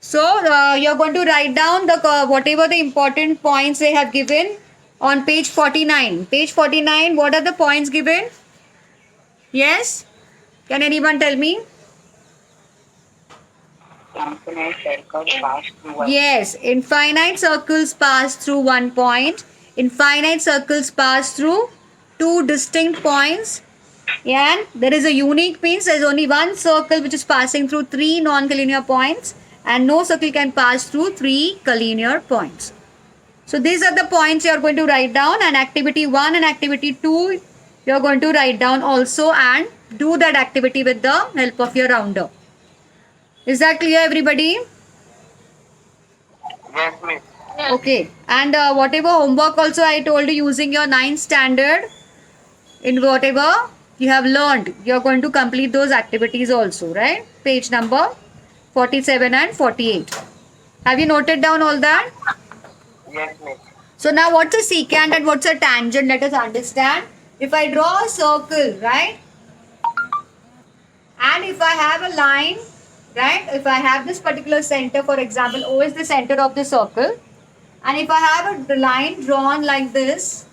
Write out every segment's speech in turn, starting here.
So you're going to write down the whatever the important points they have given on page 49. Page 49, what are the points given? Yes? Can anyone tell me? Infinite circles pass through one. Yes, infinite circles pass through one point. Infinite circles pass through two distinct points. And there is a unique means there is only one circle which is passing through three non-collinear points, and no circle can pass through three collinear points. So these are the points you are going to write down, and activity 1 and activity 2 you are going to write down also and do that activity with the help of your rounder. Is that clear, everybody? Yes, miss. Okay. And whatever homework also I told you, using your 9th standard, in whatever you have learned, you are going to complete those activities also, right? Page number 47 and 48. Have you noted down all that? Yes, miss. So now what's a secant and what's a tangent? Let us understand. If I draw a circle, right? And if I have a line, right? If I have this particular center, for example, O is the center of the circle. And if I have a line drawn like this,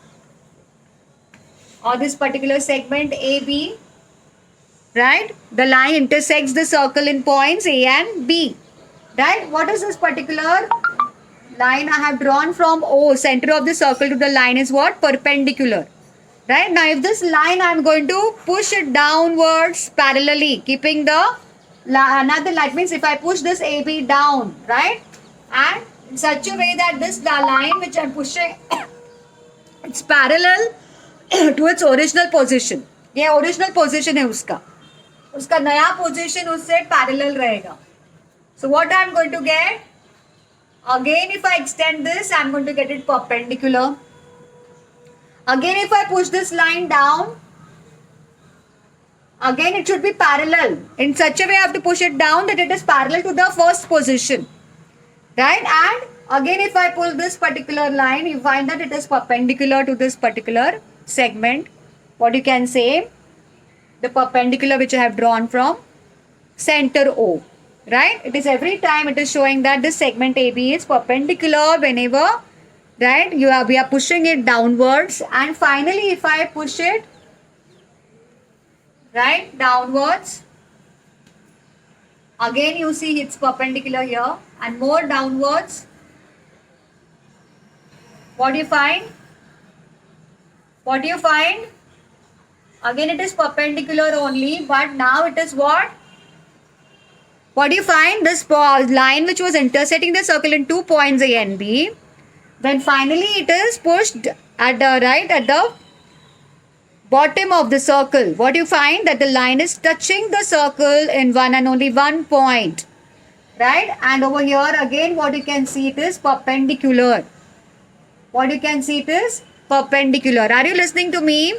or this particular segment AB, right? The line intersects the circle in points A and B, right? What is this particular line I have drawn from O, center of the circle, to the line is what? Perpendicular, right? Now if this line I am going to push it downwards parallelly, keeping the another line, means if I push this AB down, right? And in such a way that this line which I am pushing it's parallel to its original position. ये original position है उसका, उसका नया position उससे parallel रहेगा. So what I am going to get? Again, if I extend this, I am going to get it perpendicular. Again, if I push this line down, again it should be parallel. In such a way, I have to push it down that it is parallel to the first position, right? And again, if I pull this particular line, you find that it is perpendicular to this particular segment. What you can say? The perpendicular which I have drawn from center O. Right? It is every time it is showing that this segment AB is perpendicular whenever, right, we are pushing it downwards. And finally, if I push it, right, downwards, again you see it's perpendicular here, and more downwards, what do you find? What do you find? Again it is perpendicular only, but now it is what? What do you find? This line which was intersecting the circle in 2 points A and B, then finally it is pushed at the right at the bottom of the circle. What do you find? That the line is touching the circle in one and only one point, right? And over here again what you can see, it is perpendicular. What you can see, it is perpendicular. Are you listening to me?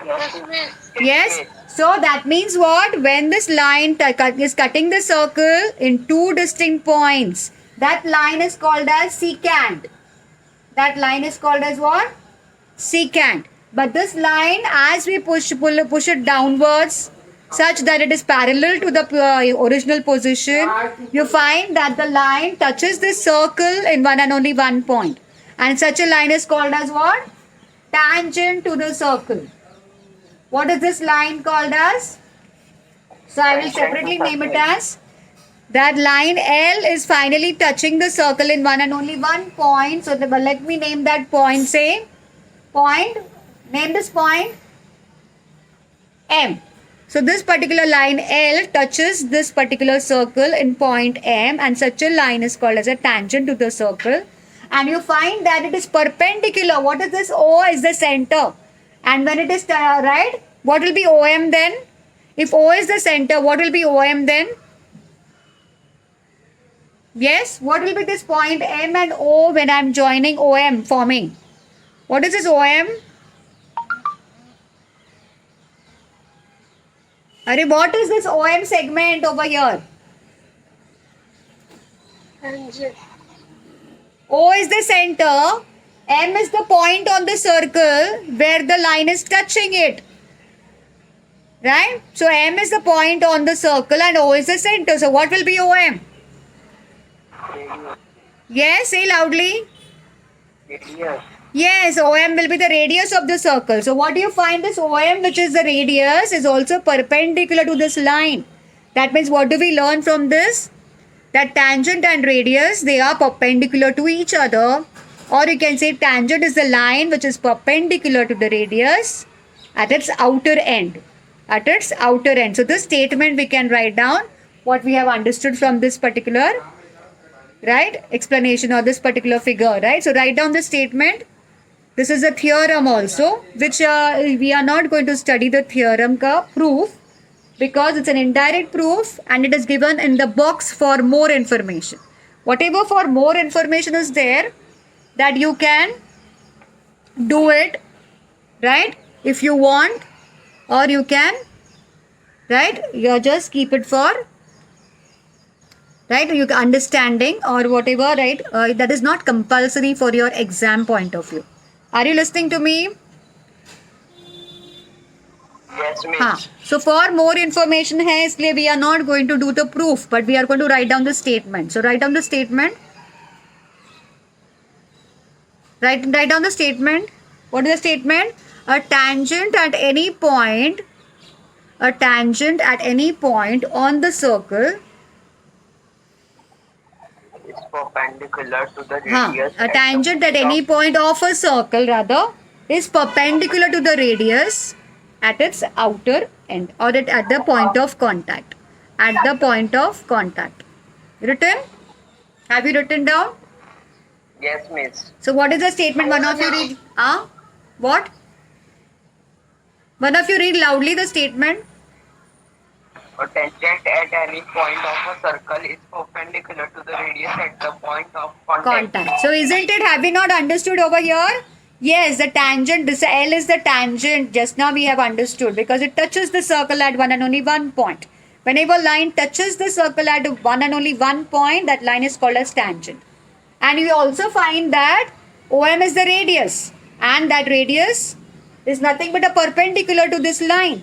Yes, miss. Yes. So that means what? When this line is cutting the circle in two distinct points, that line is called as secant. That line is called as what? Secant. But this line, as we push it downwards, such that it is parallel to the original position, you find that the line touches this circle in one and only one point. And such a line is called as what? Tangent to the circle. What is this line called as? So I will separately name it as, that line L is finally touching the circle in one and only one point. So let me name that point, say point, name this point M. So this particular line L touches this particular circle in point M, and such a line is called as a tangent to the circle. And you find that it is perpendicular. What is this? O is the center. And when it is right, what will be OM then? If O is the center, what will be OM then? Yes, what will be this point M and O when I am joining OM forming? What is this OM? Arey, what is this OM segment over here? O is the center. M is the point on the circle where the line is touching it. Right? So M is the point on the circle and O is the center. So what will be OM? Radius. Yes, say loudly. Radius. Yes, OM will be the radius of the circle. So what do you find this OM, which is the radius, is also perpendicular to this line. That means what do we learn from this? That tangent and radius, they are perpendicular to each other. Or you can say tangent is the line which is perpendicular to the radius at its outer end. At its outer end. So this statement we can write down what we have understood from this particular, right, explanation or this particular figure, right? So write down the statement. This is a theorem also, which we are not going to study the theorem ka proof because it's an indirect proof and it is given in the box for more information. Whatever for more information is there, that you can do it, right, if you want, or you can, right, you just keep it for, right, you understanding or whatever, right, that is not compulsory for your exam point of view. Are you listening to me? Yes, miss. हाँ, so for more information है इसलिए we are not going to do the proof but we are going to write down the statement. So write down the statement. Write down the statement. What is the statement? A tangent at any point, a tangent at any point on the circle, It's perpendicular to the हाँ, radius. a tangent at any point of a circle rather is perpendicular to the radius at its outer end or at the point of contact. At the point of contact. Written? Have you written down? Yes, miss. So what is the statement? One of you read. What? One of you read loudly the statement. A tangent at any point of a circle is perpendicular to the radius at the point of contact. So isn't it? Have we not understood over here? Yes, the tangent. This L is the tangent. Just now we have understood because it touches the circle at one and only one point. Whenever line touches the circle at one and only one point, that line is called as tangent. And we also find that OM is the radius. And that radius is nothing but a perpendicular to this line.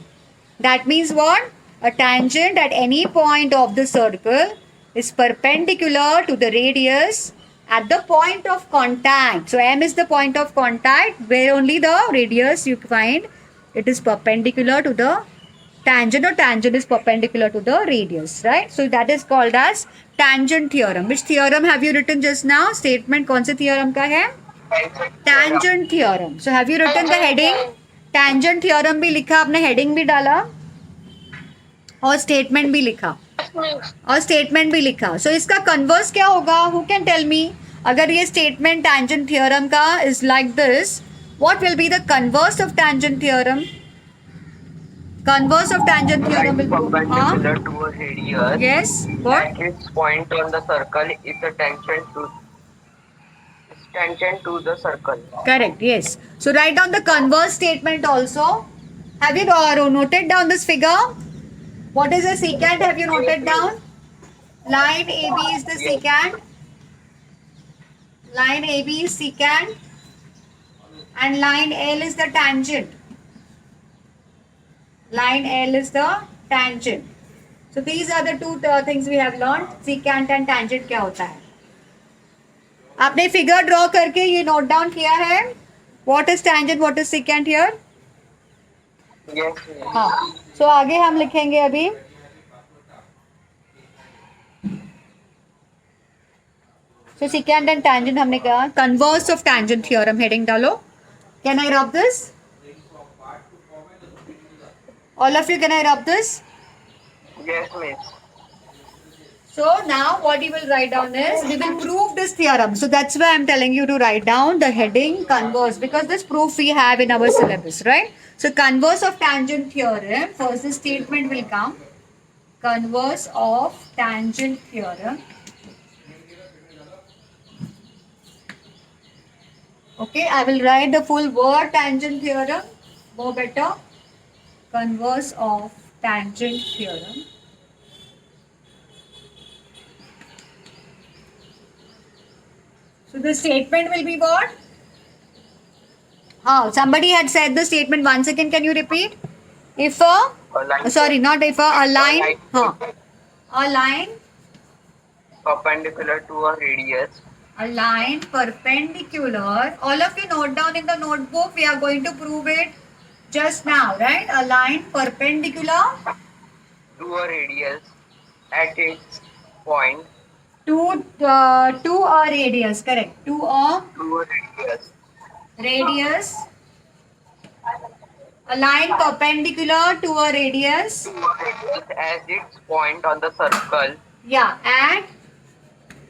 That means what? A tangent at any point of the circle is perpendicular to the radius at the point of contact. So M is the point of contact where only the radius you find it is perpendicular to the tangent or tangent is perpendicular to the radius, right? So that is called as tangent theorem. Which theorem have you written just now? Statement कौन से theorem का है? Tangent theorem. So have you written the heading? Tangent theorem भी लिखा आपने, heading भी डाला और statement भी लिखा और statement भी लिखा. So इसका converse क्या होगा? Who can tell me? अगर ये statement tangent theorem का is like this, what will be the converse of tangent theorem? Converse of tangent theorem will be perpendicular to a radius. Yes. What? At its point on the circle is a tangent to the circle. Correct. Yes. So write down the converse statement also. Have you noted down this figure? What is the secant? Have you noted down? Line AB is the secant. Line AB is secant. And line L is the tangent. Line L is the tangent. So these are the two things we have learned. Secant and tangent क्या होता है? आपने figure draw करके ये note down किया है? What is tangent? What is secant here? Yes. हाँ. So आगे हम लिखेंगे अभी. So secant and tangent हमने कहा. Converse of tangent theorem heading डालो. Can I rub this? All of you, can I rub this? Yes, miss. So now what you will write down is, we will prove this theorem. So that's why I'm telling you to write down the heading converse, because this proof we have in our syllabus, right? So converse of tangent theorem, first the statement will come. Converse of tangent theorem. Okay, I will write the full word tangent theorem, more better. Converse of tangent theorem. So the statement will be what? Somebody had said the statement once again. Can you repeat? If a A line Sorry, not if a line. हाँ. A line. perpendicular to a radius. A line perpendicular. All of you note down in the notebook. We are going to prove it just now, right? A line perpendicular To a radius at its point. to a radius. Correct. To a To a radius. radius. A line perpendicular to a radius. To a radius as its point on the circle. Yeah,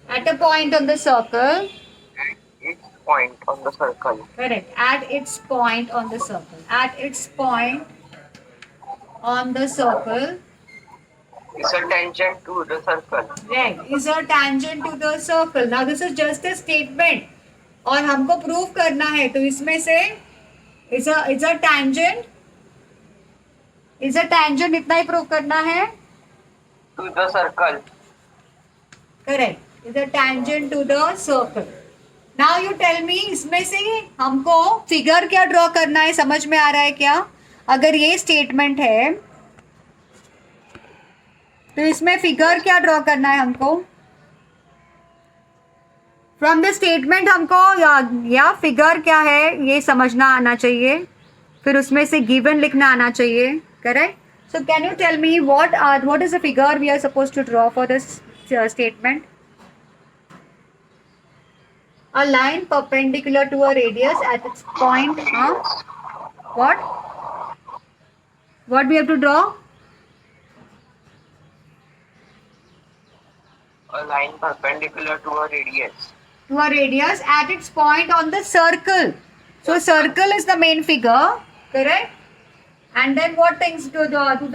at a point on the circle. At its point on the circle. Correct. At its point on the circle. At its point on the circle. Is a tangent to the circle. Right. Is a tangent to the circle. Now this is just a statement. और हमको prove करना है तो इसमें से is a tangent. Is a tangent इतना ही prove करना है. To the circle. Correct. Is a tangent to the circle. Now you tell me इसमें से हमको फिगर क्या ड्रॉ करना है, समझ में आ रहा है क्या? अगर ये स्टेटमेंट है तो इसमें फिगर क्या ड्रॉ करना है हमको? फ्रॉम द स्टेटमेंट हमको या फिगर क्या है ये समझना आना चाहिए, फिर उसमें से गिवन लिखना आना चाहिए. Correct. So can you tell me what is the figure we are suppose to draw for this statement? A line perpendicular to a radius at its point. What we have to draw? A line perpendicular to a radius. To a radius at its point on the circle. So circle is the main figure, correct? And then what things to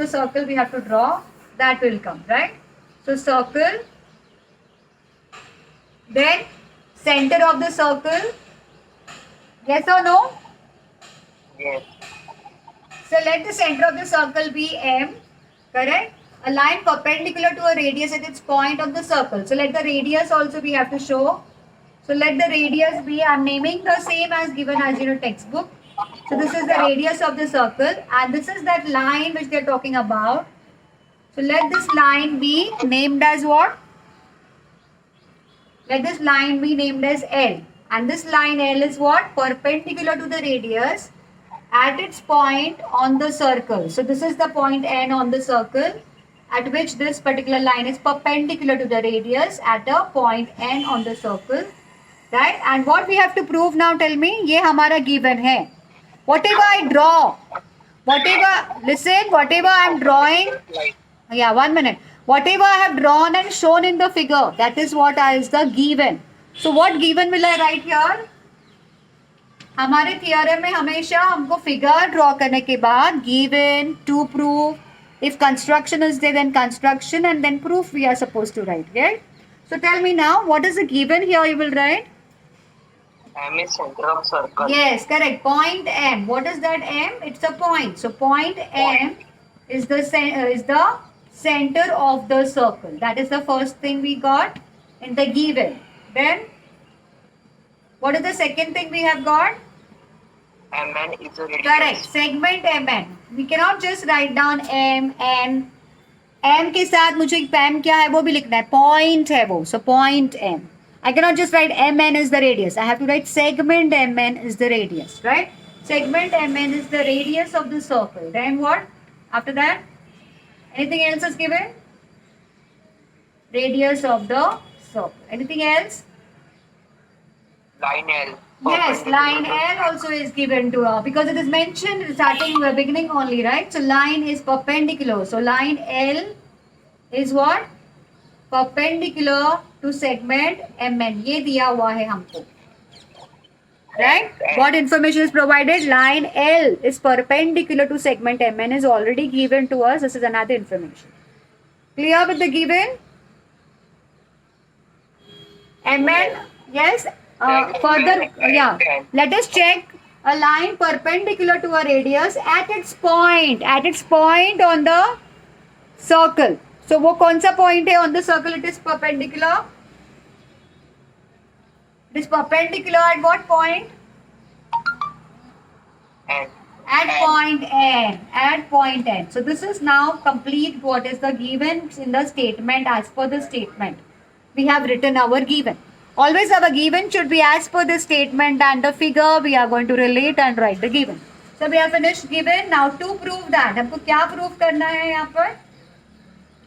the circle we have to draw? That will come, right? So circle. Then center of the circle. Yes or no? Yes. So let the center of the circle be M, correct? A line perpendicular to a radius at its point of the circle. So let the radius also we have to show. So let the radius be, I am naming the same as given as in your textbook. So this is the radius of the circle and this is that line which they are talking about. So let this line be named as what? Let this line be named as L. And this line L is what? Perpendicular to the radius at its point on the circle. So this is the point N on the circle at which this particular line is perpendicular to the radius at a point N on the circle. Right? And what we have to prove now, tell me, ये हमारा given है. Whatever I draw, whatever I am drawing, yeah, 1 minute. Whatever I have drawn and shown in the figure, that is what is the given. So what given will I write here? हमारे theorem में हमेशा हमको figure draw करने के बाद given, to prove, if construction is there then construction and then proof we are supposed to write, right? So tell me now, what is the given here you will write? M is center of circle. Yes, correct. Point M. What is that M? It's a point. So point M is the center of the circle. That is the first thing we got in the given. Then, what is the second thing we have got? Mn is a radius. Correct. Segment Mn. We cannot just write down M, N. M के साथ मुझे M क्या है वो भी लिखना है. Point है वो. So point M. I cannot just write Mn is the radius. I have to write segment Mn is the radius. Right? Segment Mn is the radius of the circle. Then what? After that? Anything else is given? Radius of the circle. Anything else? Line L. Yes, line L also is given to her because it is mentioned starting the beginning only, right? So line is perpendicular. So line L is what? Perpendicular to segment Mn. ये दिया हुआ है हमको. Right? What information is provided? Line L is perpendicular to segment Mn is already given to us. This is another information. Clear with the given? Mn, yes. Further, yeah. Let us check a line perpendicular to a radius at its point on the circle. So वो कौन सा point है on the circle? It is perpendicular. It is perpendicular at what point? N. At point N. At point N. So this is now complete what is the given in the statement as per the statement. We have written our given. Always our given should be as per the statement and the figure we are going to relate and write the given. So we have finished given. Now to prove that. हमको क्या prove करना है यहाँ पर?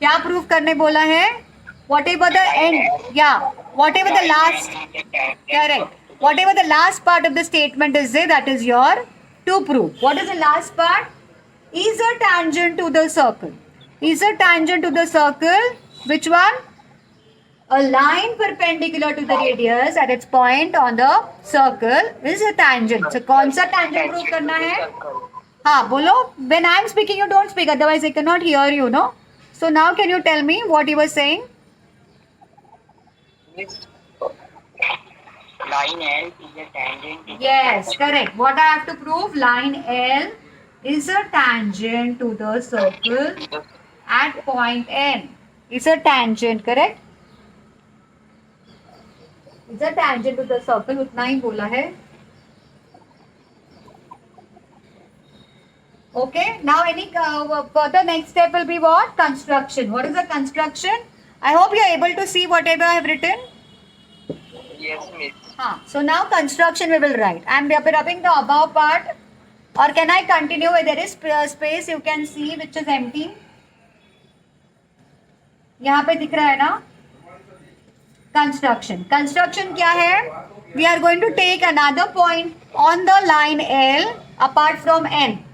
क्या prove करने बोला है? Whatever the end. Yeah. Whatever the last. Correct. Whatever the last part of the statement is there, that is your to prove. What is the last part? Is a tangent to the circle. Is a tangent to the circle. Which one? A line perpendicular to the radius at its point on the circle is a tangent. So कौन सा tangent prove करना है? हाँ बोलो. When I am speaking, you don't speak. Otherwise, I cannot hear you. No. So now, can you tell me what you were saying? Line L is a tangent to Yes, correct. What I have to prove? Line L is a tangent to the circle at point N. It's a tangent, correct? It's a tangent to the circle. उतना ही बोला है. Okay. Now, any further next step will be what? Construction. What is the construction? I hope you are able to see whatever I have written. Yes, miss. So now construction we will write. I am rubbing the above part. Or can I continue where there is space you can see which is empty? यहाँ पे दिख रहा है ना? Construction. Construction क्या है? We are going to take another point on the line L apart from N.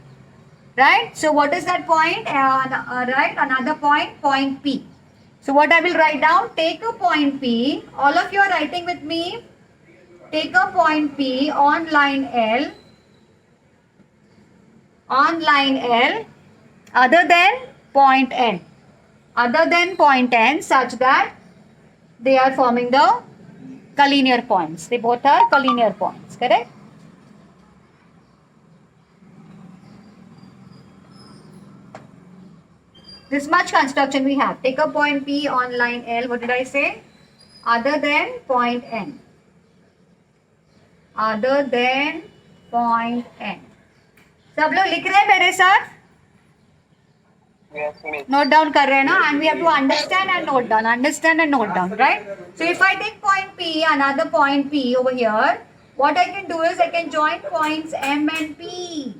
Right? So what is that point? Right? Another point, point P. So what I will write down? Take a point P. All of you are writing with me. Take a point P on line L. On line L. Other than point N. Other than point N, such that they are forming the collinear points. They both are collinear points. Correct? This much construction we have. Take a point P on line L. What did I say? Other than point N. Other than point N. सब लोग लिख रहे हैं मेरे साथ? Yes, miss. Note down कर रहे हैं ना? And we have to understand and note down. Understand and note down, right? So if I take point P, another point P over here, what I can do is I can join points M and P.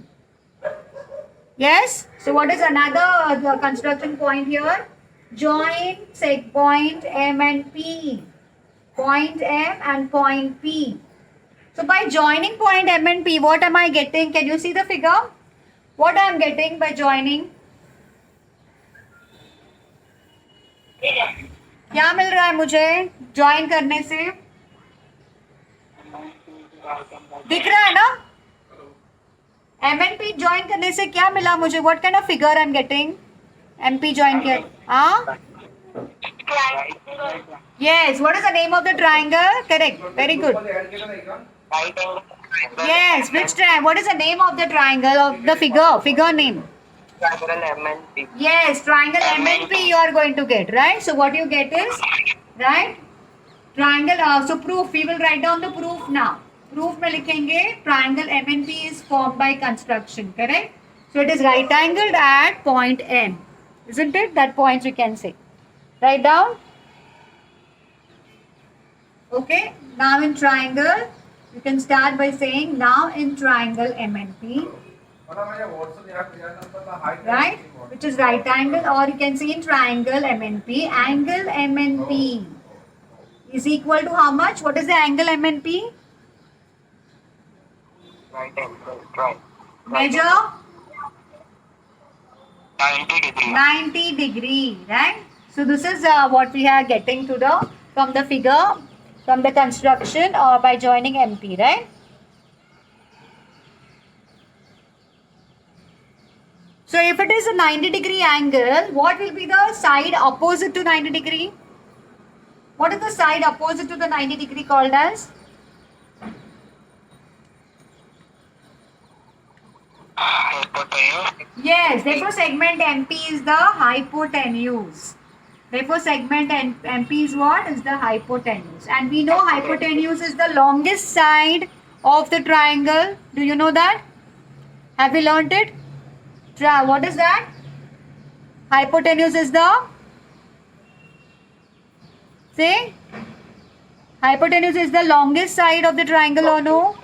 Yes? So what is another construction point here? Join point M and P. Point M and point P. So by joining point M and P, what am I getting? Can you see the figure? What I am getting by joining? क्या मिल रहा है मुझे join करने से? दिख रहा है ना? एम एन पी ज्वाइन करने से क्या मिला मुझे? What kind of figure I am getting? M P join किया. हाँ, yes. What is the name of the triangle? Correct. Very good. Yes. Which triangle? What is the name of the triangle of the figure? Figure name. Triangle M and P. Yes, triangle M and P you are going to get, right? So what you get is, right? Triangle. So proof. We will write down the proof now. Proof में लिखेंगे triangle M and P is formed by construction, correct? So it is right angled at point N, isn't it? That point we can say. Write down. Okay. Now in triangle, you can start by saying now in triangle M and P. Right, which is right angle, or you can say in triangle M and P, angle M and P is equal to how much? What is the angle M and P? Right angle. Right. Measure 90 degree. 90 degree, right? So this is what we are getting to the from the figure, from the construction, or by joining MP, right? So if it is a 90 degree angle, what will be the side opposite to 90 degree? What is the side opposite to the 90 degree called as? Hypotenuse. Yes, therefore segment MP is the hypotenuse. Therefore segment MP is what? Is the hypotenuse. And we know hypotenuse is the longest side of the triangle. Do you know that? Have we learnt it? What is that? Hypotenuse is the, say, hypotenuse is the longest side of the triangle or no?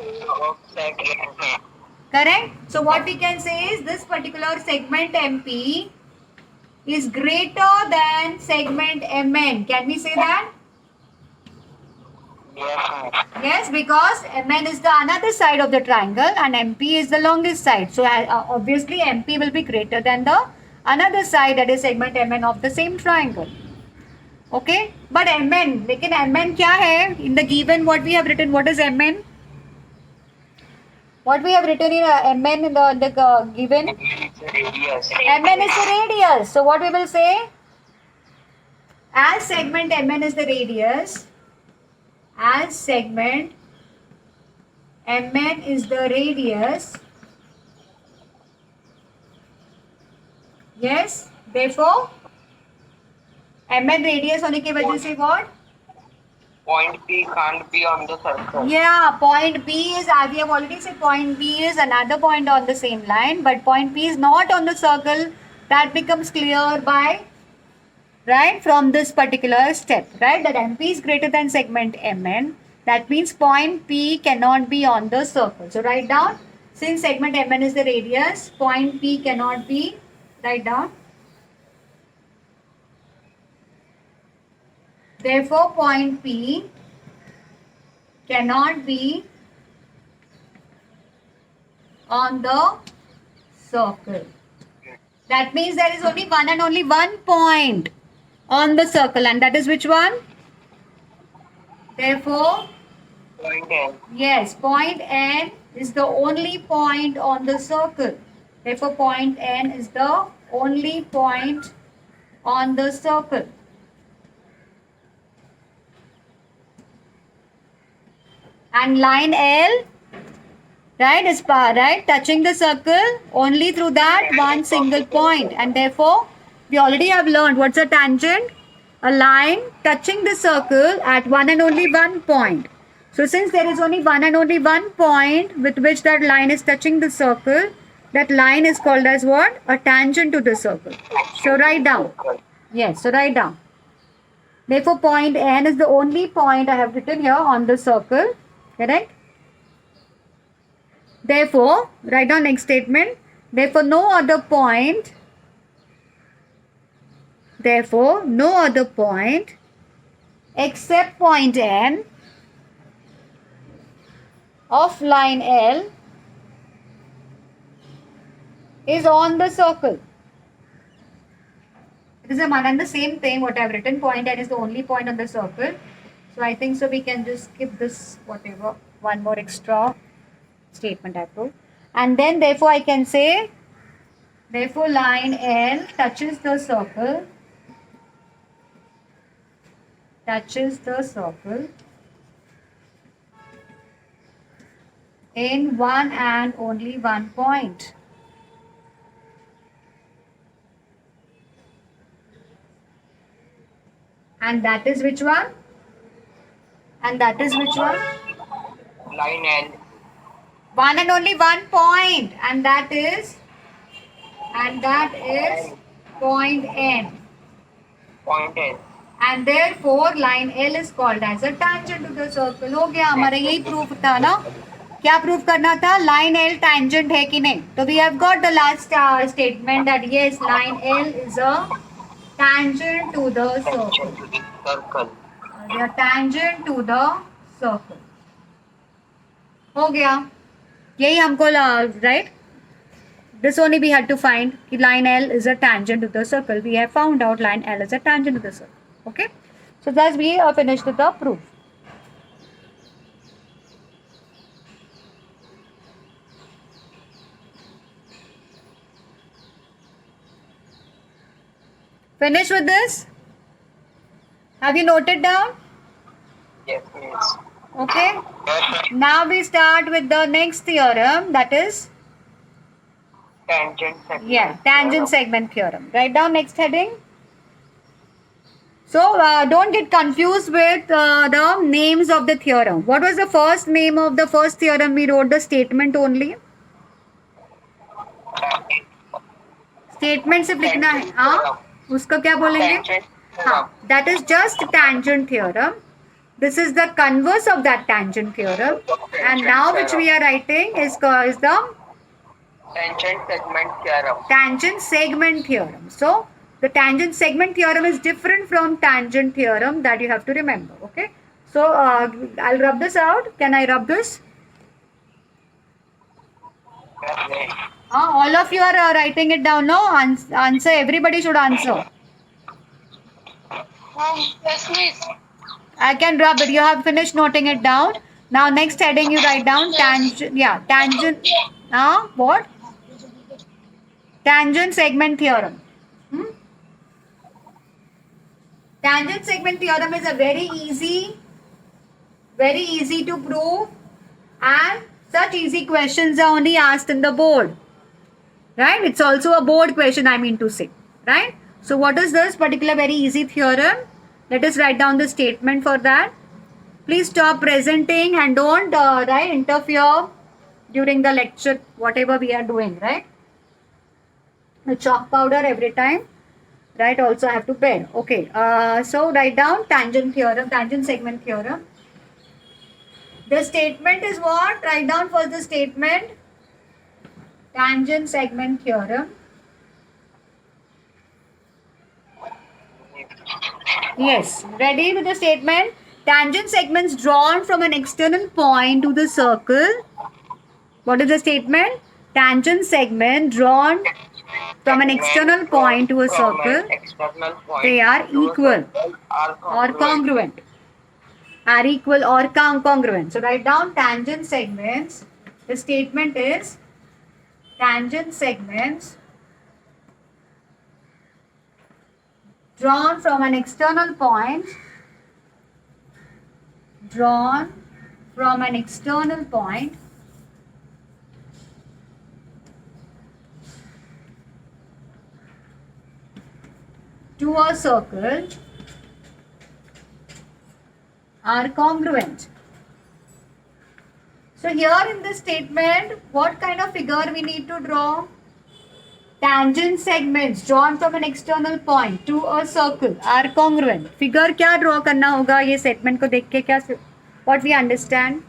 Correct. So what we can say is this particular segment MP is greater than segment MN. Can we say that? Yes, because MN is the another side of the triangle and MP is the longest side. So obviously MP will be greater than the another side, that is segment MN of the same triangle. Okay, but MN, लेकिन MN क्या है? In the given what we have written, what is MN? What we have written in MN in the given? MN is the radius. So what we will say? As segment MN is the radius, as segment MN is the radius, yes, therefore MN radius होने की वजह से what? Point P can't be on the circle. Yeah, point P is, as we have already said, point P is another point on the same line, but point P is not on the circle. That becomes clear by, right, from this particular step, right, that MP is greater than segment MN. That means point P cannot be on the circle. So write down, since segment MN is the radius, point P cannot be, write down. Therefore, point P cannot be on the circle. That means there is only one and only one point on the circle, and that is which one? Therefore, Point N. yes, point N is the only point on the circle. Therefore, point N is the only point on the circle. And line L, right, is right, touching the circle only through that one single point. And therefore, we already have learned what's a tangent? A line touching the circle at one and only one point. So since there is only one and only one point with which that line is touching the circle, that line is called as what? A tangent to the circle. So write down. Yes, so write down. Therefore, point N is the only point I have written here on the circle. Correct? Therefore, write down next statement. Therefore, no other point except point N of line L is on the circle. It is the same thing what I have written. Point N is the only point on the circle. So I think so we can just skip this whatever, one more extra statement I put. And then therefore I can say, therefore line L touches the circle, in one and only one point. And that is which one? And that is which one? Line N. One and only one point, and that is point N. Point N. And therefore line L is called as a tangent to the circle. हो गया, हमारा यही proof था ना? क्या proof करना था? Line L tangent है कि नहीं? So we have got the last statement that yes, line L is a tangent to the circle. They are tangent to the circle. हो गया, यही हमको right? This only we had to find कि line L is a tangent to the circle. We have found out line L is a tangent to the circle. Okay, so thus we are finished with the proof. Finish with this? Have you noted down? Yes, yes. Okay. Now we start with the next theorem, that is Tangent segment. yeah, tangent segment theorem. Write down next heading. So don't get confused with the names of the theorem. What was the first name of the first theorem we wrote? The statement only. Statement सिर्फ लिखना है. हाँ, उसको क्या बोलेंगे? Tangent हाँ, theorem. that is just tangent theorem. This is the converse of that tangent theorem. And now which we are writing is the Tangent segment theorem. tangent segment theorem. So the tangent segment theorem is different from tangent theorem, that you have to remember. Okay. So I'll rub this out. Can I rub this? All of you are writing it down. No answer. Everybody should answer. Yes, miss. I can rub it. You have finished noting it down. Now next heading you write down tangent. Yeah, tangent. What? Tangent segment theorem. Tangent segment theorem is a very easy to prove, and such easy questions are only asked in the board. Right? It's also a board question, I mean to say. Right? So what is this particular very easy theorem? Let us write down the statement for that. Please stop presenting and don't interfere during the lecture, whatever we are doing, right? The chalk powder every time, right? Also have to bear. Okay, so write down tangent theorem, tangent segment theorem. The statement is what? Write down first the statement. Tangent segment theorem. Yes, ready with the statement? Tangent segments drawn from an external point to the circle. What is the statement? Tangent segment drawn from an external point to a circle. They are equal or congruent. Are equal or congruent. So write down tangent segments. The statement is tangent segments drawn from an external point to a circle are congruent. So here in this statement, what kind of figure we need to draw? Tangent segments drawn from an external point to a circle are congruent. Figure क्या draw करना होगा ये statement को देख के क्या? What we understand?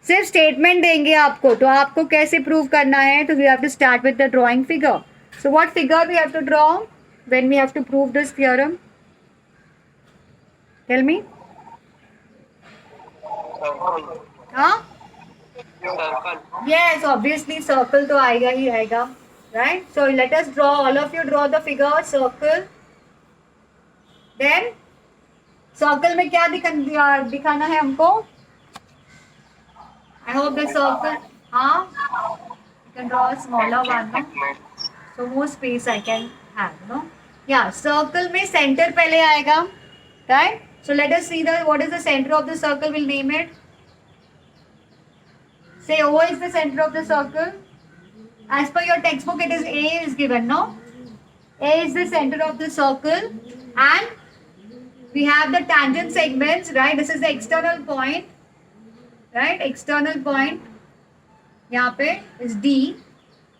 सिर्फ statement देंगे आपको, तो आपको कैसे प्रूव करना है? तो we have to start with the drawing figure. So what figure we have to draw when we have to prove this theorem? Tell me. हाँ, yes, obviously circle तो आएगा ही आएगा, right? So let us draw, all of you draw the figure circle. Then circle में क्या दिखाना है हमको? I hope the circle, you can draw a smaller one, no? So more space I can have, no? Yeah, circle में center पहले आएगा, right? So let us see what is the center of the circle. We'll name it. Say O is the center of the circle. As per your textbook, it is A is given, no? A is the center of the circle, and we have the tangent segments, right? This is the external point, right? External point यहाँ पे is D,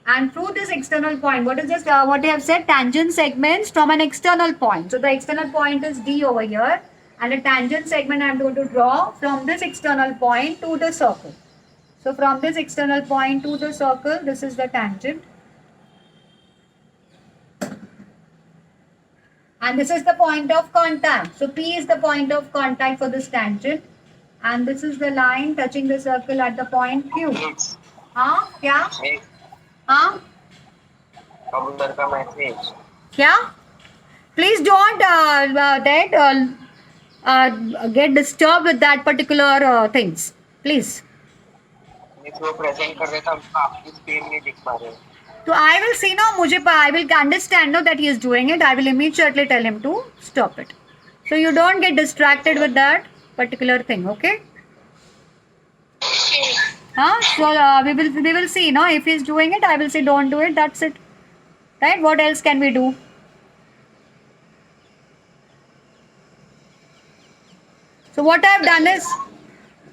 and through this external point, what is this? What I have said, tangent segments from an external point. So the external point is D over here, and a tangent segment I am going to draw from this external point to the circle. So from this external point to the circle, this is the tangent. And this is the point of contact. So P is the point of contact for this tangent. And this is the line touching the circle at the point Q. हाँ क्या? हाँ क्या? Please don't get disturbed with that particular things. Please. वो present कर रहे थे, हमको आपकी स्क्रीन नहीं दिख पा रहे. So I will see, no, I will understand, no, that he is doing it. I will immediately tell him to stop it. So you don't get distracted with that particular thing, okay? So we will see, no, if he is doing it, I will say don't do it. That's it, right? What else can we do? So what I have done is,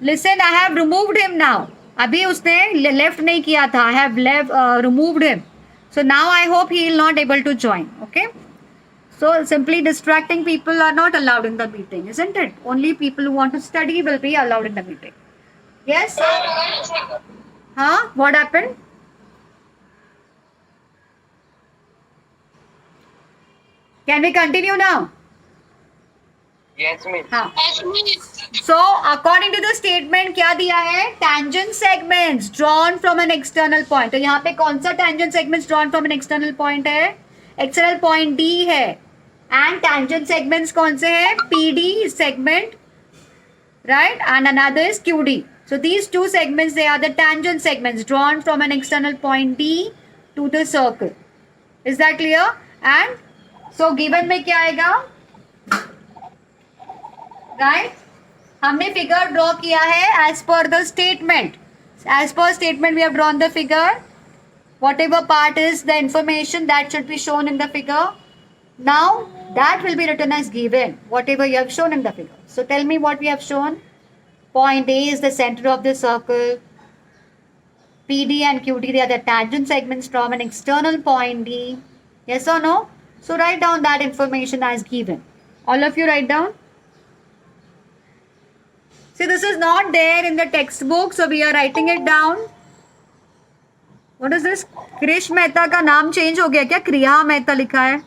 listen, I have removed him now. अभी उसने left नहीं किया था. I have removed him. So now I hope he will not able to join. Okay. So simply distracting people are not allowed in the meeting, isn't it? Only people who want to study will be allowed in the meeting. Yes? Huh? What happened? Can we continue now? Yes, miss. हाँ. So according to the statement क्या दिया है? Tangent segments drawn from an external point. तो यहाँ पे कौन सा tangent segments drawn from an external point है? External point D है. And tangent segments कौन से हैं? PD segment, right? And another is QD. So these two segments, they are the tangent segments drawn from an external point D to the circle. Is that clear? And so given में क्या आएगा? Right हमने figure draw किया है as per the statement. As per statement we have drawn the figure. Whatever part is the information that should be shown in the figure. Now that will be written as given whatever you have shown in the figure. So tell me what we have shown. Point A is the centre of the circle. PD and QD, they are the tangent segments from an external point D. Yes or no? So write down that information as given. All of you write down. See, this is not there in the textbook, so we are writing it down. What is this? Krish Mehta का नाम change हो गया क्या? Kriya Mehta लिखा है.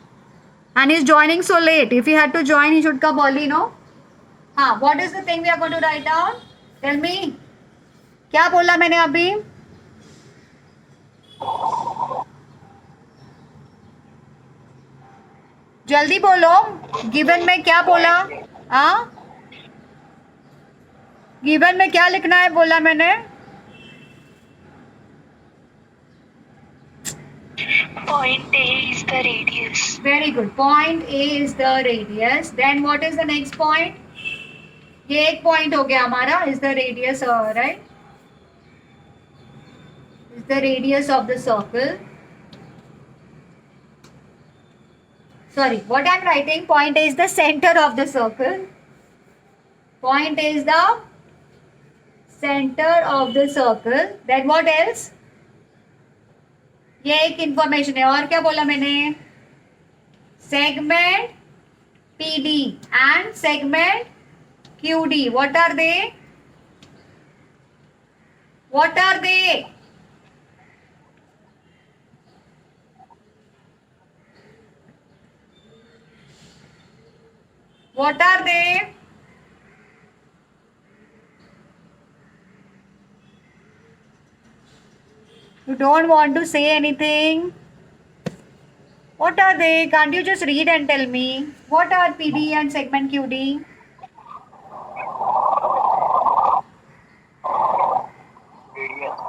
And he is joining so late. If he had to join, he should come early, no? हाँ, what is the thing we are going to write down? Tell me. क्या बोला मैंने अभी? जल्दी बोलो. गिवन में क्या बोला? हाँ? गिवन में क्या लिखना है बोला मैंने? Point A is the radius. Very good. Point A is the radius. Then what is the next point? ये एक point हो गया हमारा. Is the radius, right? Is the radius of the circle. Sorry, what I'm writing? Point A is the center of the circle. Point A is the center of the circle. Then what else? ये एक information है. और क्या बोला मैंने? Segment PD and segment QD. What are they? What are they? What are they? You don't want to say anything. What are they? Can't you just read and tell me? What are PD and segment QD? Radius.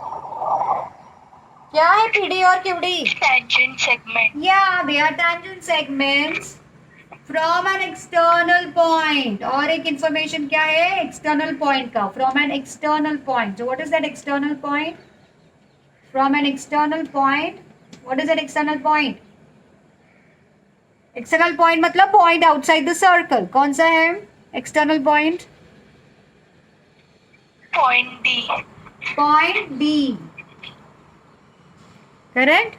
क्या है PD और QD? Tangent segment. Yeah, they are tangent segments from an external point. और एक information क्या है? External point का. From an external point. So what is that external point? From an external point. What is that external point? External point मतलब point outside the circle. कौन सा है? External point. Point D. Point D. Correct?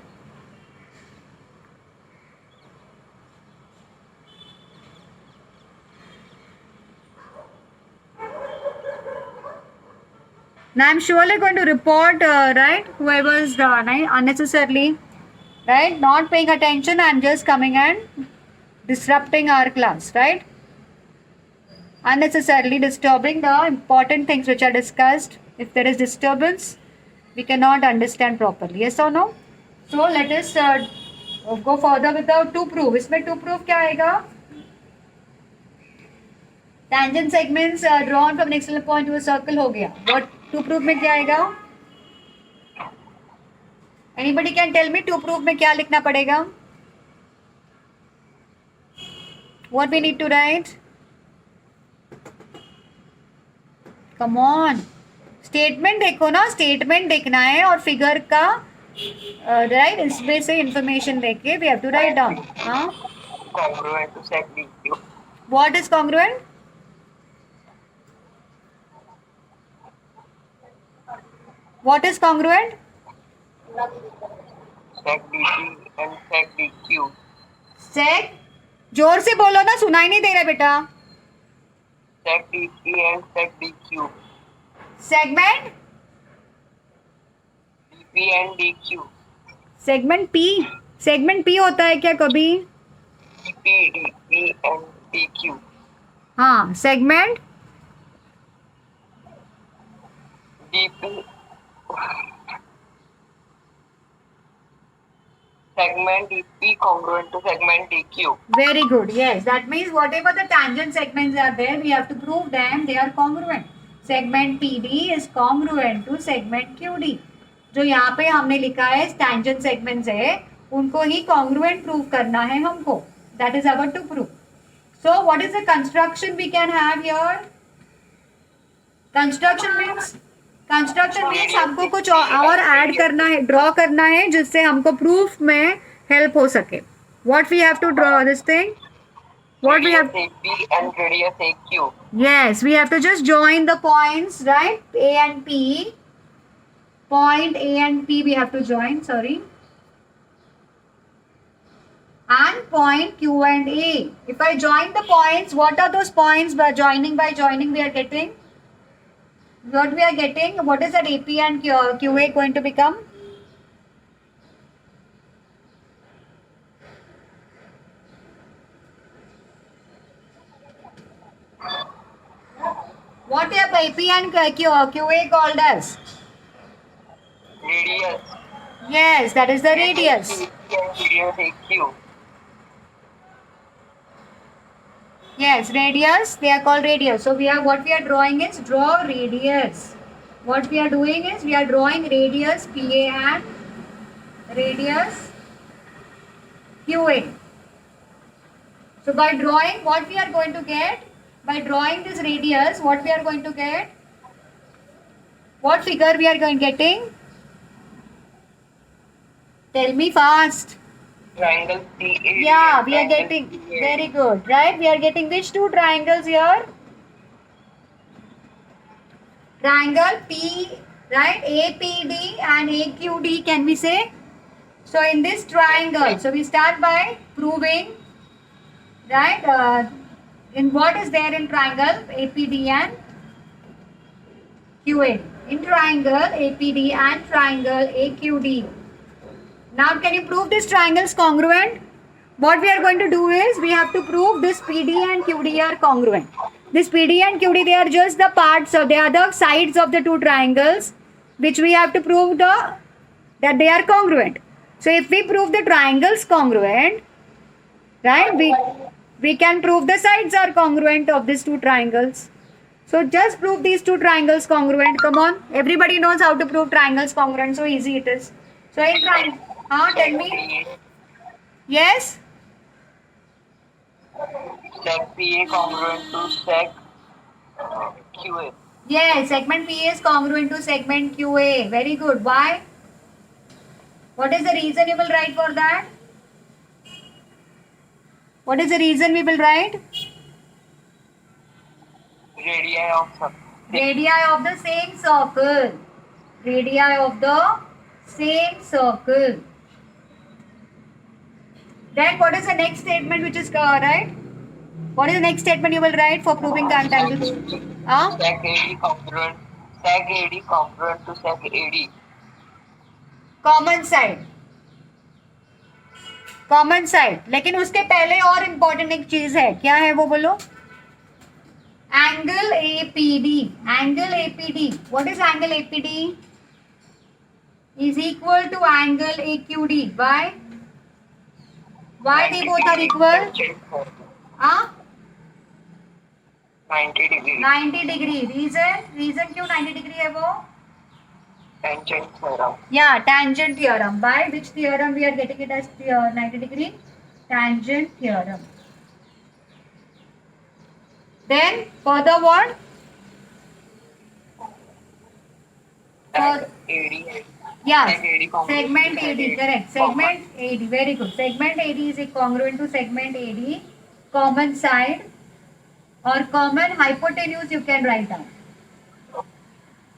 Now I'm surely going to report, right? Whoever is unnecessarily, right, not paying attention and just coming and disrupting our class, right? Unnecessarily disturbing the important things which are discussed. If there is disturbance, we cannot understand properly. Yes or no? So let us go further with the to prove. इसमें to prove क्या आएगा? Tangent segments drawn from an external point to a circle हो गया. What to prove में क्या आएगा? Anybody can tell me to prove में क्या लिखना पड़ेगा? What we need to write? Come on. Statement देखो ना. स्टेटमेंट देखना है और फिगर का राइट इसमें से इंफॉर्मेशन लेके we have to write down. हाँ. Congruent to set DQ. What is congruent? What is congruent? sec dt and sec dq. Sec. जोर से बोलो ना, सुनाई नहीं दे रहा बेटा. Sec dt and sec dq. Segment. dp and dq. Segment P. Segment P होता है क्या कभी? dp dp and dq. हाँ, segment. dp segment dp congruent to segment dq. Very good. Yes, that means whatever the tangent segments are there, we have to prove them they are congruent. Segment PD is congruent to segment QD. जो यहाँ पे हमने लिखा है tangent segments है, उनको ही congruent prove करना है हमको. That is our to prove. So what is the construction we can have here? Construction means हमको कुछ और ऐड करना है, ड्रॉ करना है, जिससे हमको प्रूफ में हेल्प हो सके. What we have to draw this thing? What we have? AP and radius AQ. Yes, we have to just join the points, right? A and P. Point A and P we have to join, sorry. And point Q and A. If I join the points, what are those points by joining we are getting? What we are getting? What is that AP and QA going to become? What are AP and QA called as? Radius. Yes, that is the radius. AP and radius AQ. Yes, radius. They are called radius. So what we are drawing is draw radius. What we are doing is we are drawing radius PA and radius QA. So by drawing, what we are going to get? By drawing this radius, what we are going to get? What figure we are getting? Tell me fast. Triangle CAD. Yeah, and we are triangle getting CAD. very good, right? We are getting which two triangles here? Triangle P, right? APD and AQD, can we say? So in this triangle, so we start by proving, right? In what is there in triangle APD and QA? In triangle APD and triangle AQD. Now can you prove this triangle is congruent? What we are going to do is we have to prove this PD and QD are congruent. This PD and QD, they are just the parts, so they are the sides of the two triangles, which we have to prove that they are congruent. So if we prove the triangles congruent, right, we can prove the sides are congruent of these two triangles. So just prove these two triangles congruent. Come on, everybody knows how to prove triangles congruent. So easy it is. So in triangle, tell me. Yes. Sec PA congruent to sec QA. Yes, segment PA is congruent to segment QA. Very good. Why? What is the reason you will write for that? What is the reason we will write? Radii of Radii of the same circle. Radii of the same circle. Then what is the next statement which is right? What is the next statement you will write for proving the untangles? Sec AD congruent to sec AD. Common side. लेकिन उसके पहले और important एक चीज है. क्या है वो बोलो? Angle APD. What is angle APD? Is equal to angle AQD. Why they both are equal? 90 degree. 90 degree. Reason क्यों 90 degree है वो? Tangent theorem. Yeah, tangent theorem. By which theorem we are getting it as 90 degree? Tangent theorem. Then further what? AD. Yeah, Sec AD congruent segment to sec AD, correct. Segment AD, very good. Segment AD is congruent to segment AD. Common side or common hypotenuse you can write down.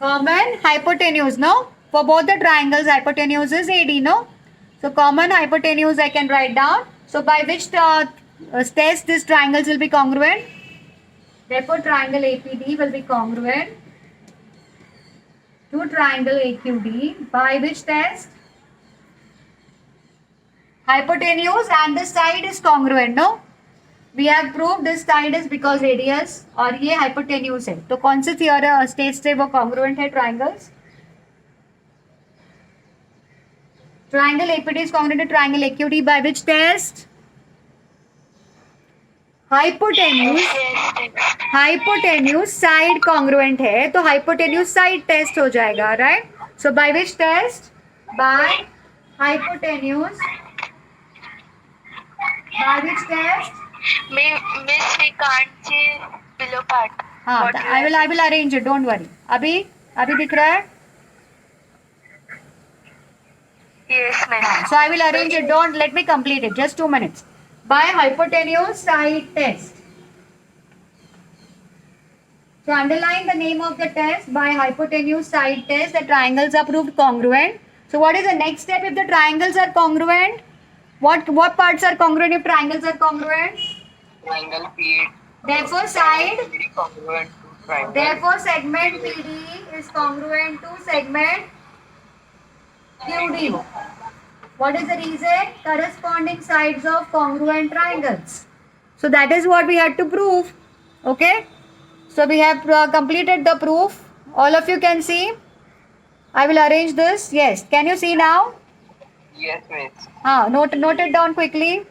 Common hypotenuse, no? For both the triangles, hypotenuse is AD, no? So common hypotenuse I can write down. So by which test these triangles will be congruent? Therefore, triangle APD will be congruent to triangle AQD. By which test? Hypotenuse and the side is congruent, no? We have proved this side is because radius और ये hypotenuse है. तो कौन से theorem stage से वो congruent है triangles? Triangle APD is congruent to triangle AQD by which test? Hypotenuse side congruent है तो hypotenuse side test हो जाएगा, right? So by which test? By hypotenuse. By which test? Miss, we can't see below part. हाँ, What you I will have arrange it. Don't worry. अभी दिख रहा है? Yes, miss. So I will arrange it. Don't let me complete it. Just 2 minutes. By hypotenuse side test. So underline the name of the test. By hypotenuse side test, the triangles are proved congruent. So what is the next step if the triangles are congruent? What parts are congruent if triangles are congruent? Triangle P8. Therefore side. Very congruent to triangle. Therefore segment PD is congruent to segment QD. What is the reason? Corresponding sides of congruent triangles. So that is what we had to prove. Okay. So we have completed the proof. All of you can see. I will arrange this. Yes. Can you see now? Yes, miss. Note it down quickly.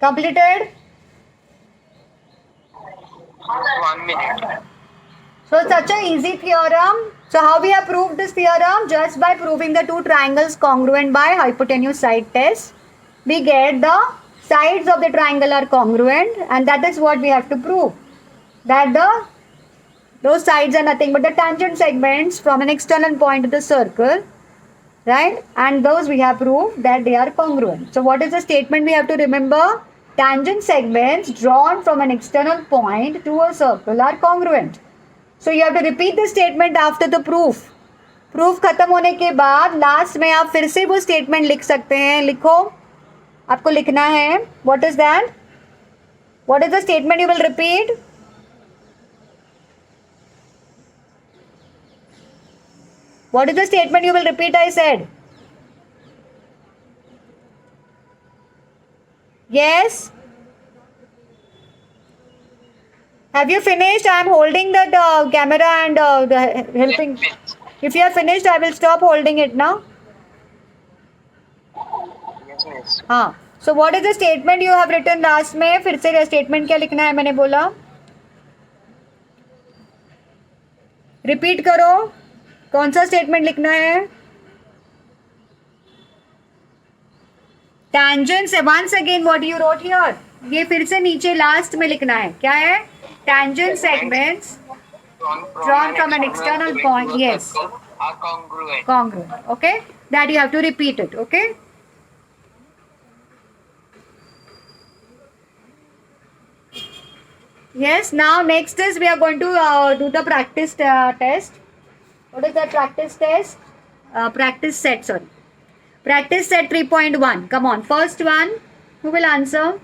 Completed? 1 minute. So such a easy theorem. So how we have proved this theorem? Just by proving the two triangles congruent by hypotenuse side test. We get the sides of the triangle are congruent, and that is what we have to prove. That those sides are nothing but the tangent segments from an external point to the circle. Right? And those we have proved that they are congruent. So what is the statement we have to remember? Tangent segments drawn from an external point to a circle are congruent. So you have to repeat the statement after the proof. Proof खत्म होने के बाद last में आप फिर से वो statement लिख सकते हैं. लिखो. आपको लिखना है. What is that? What is the statement you will repeat? What is the statement you will repeat? I said. Yes. Have you finished? I am holding the camera and helping. If you have finished, I will stop holding it now. Yes, miss. हाँ. So what is the statement you have written last में? फिर से statement क्या लिखना है मैंने बोला? Repeat करो. कौन सा statement लिखना है? Tangents. Once again, what you wrote here? ये फिर से नीचे last में लिखना है. क्या है? Tangent segments drawn from an external point. Yes. Are congruent. Congruent. Okay. That you have to repeat it. Okay. Yes. Now next is we are going to do the practice test. What is that practice test? Practice set. Sorry. Practice set 3.1. Come on. First one. Who will answer?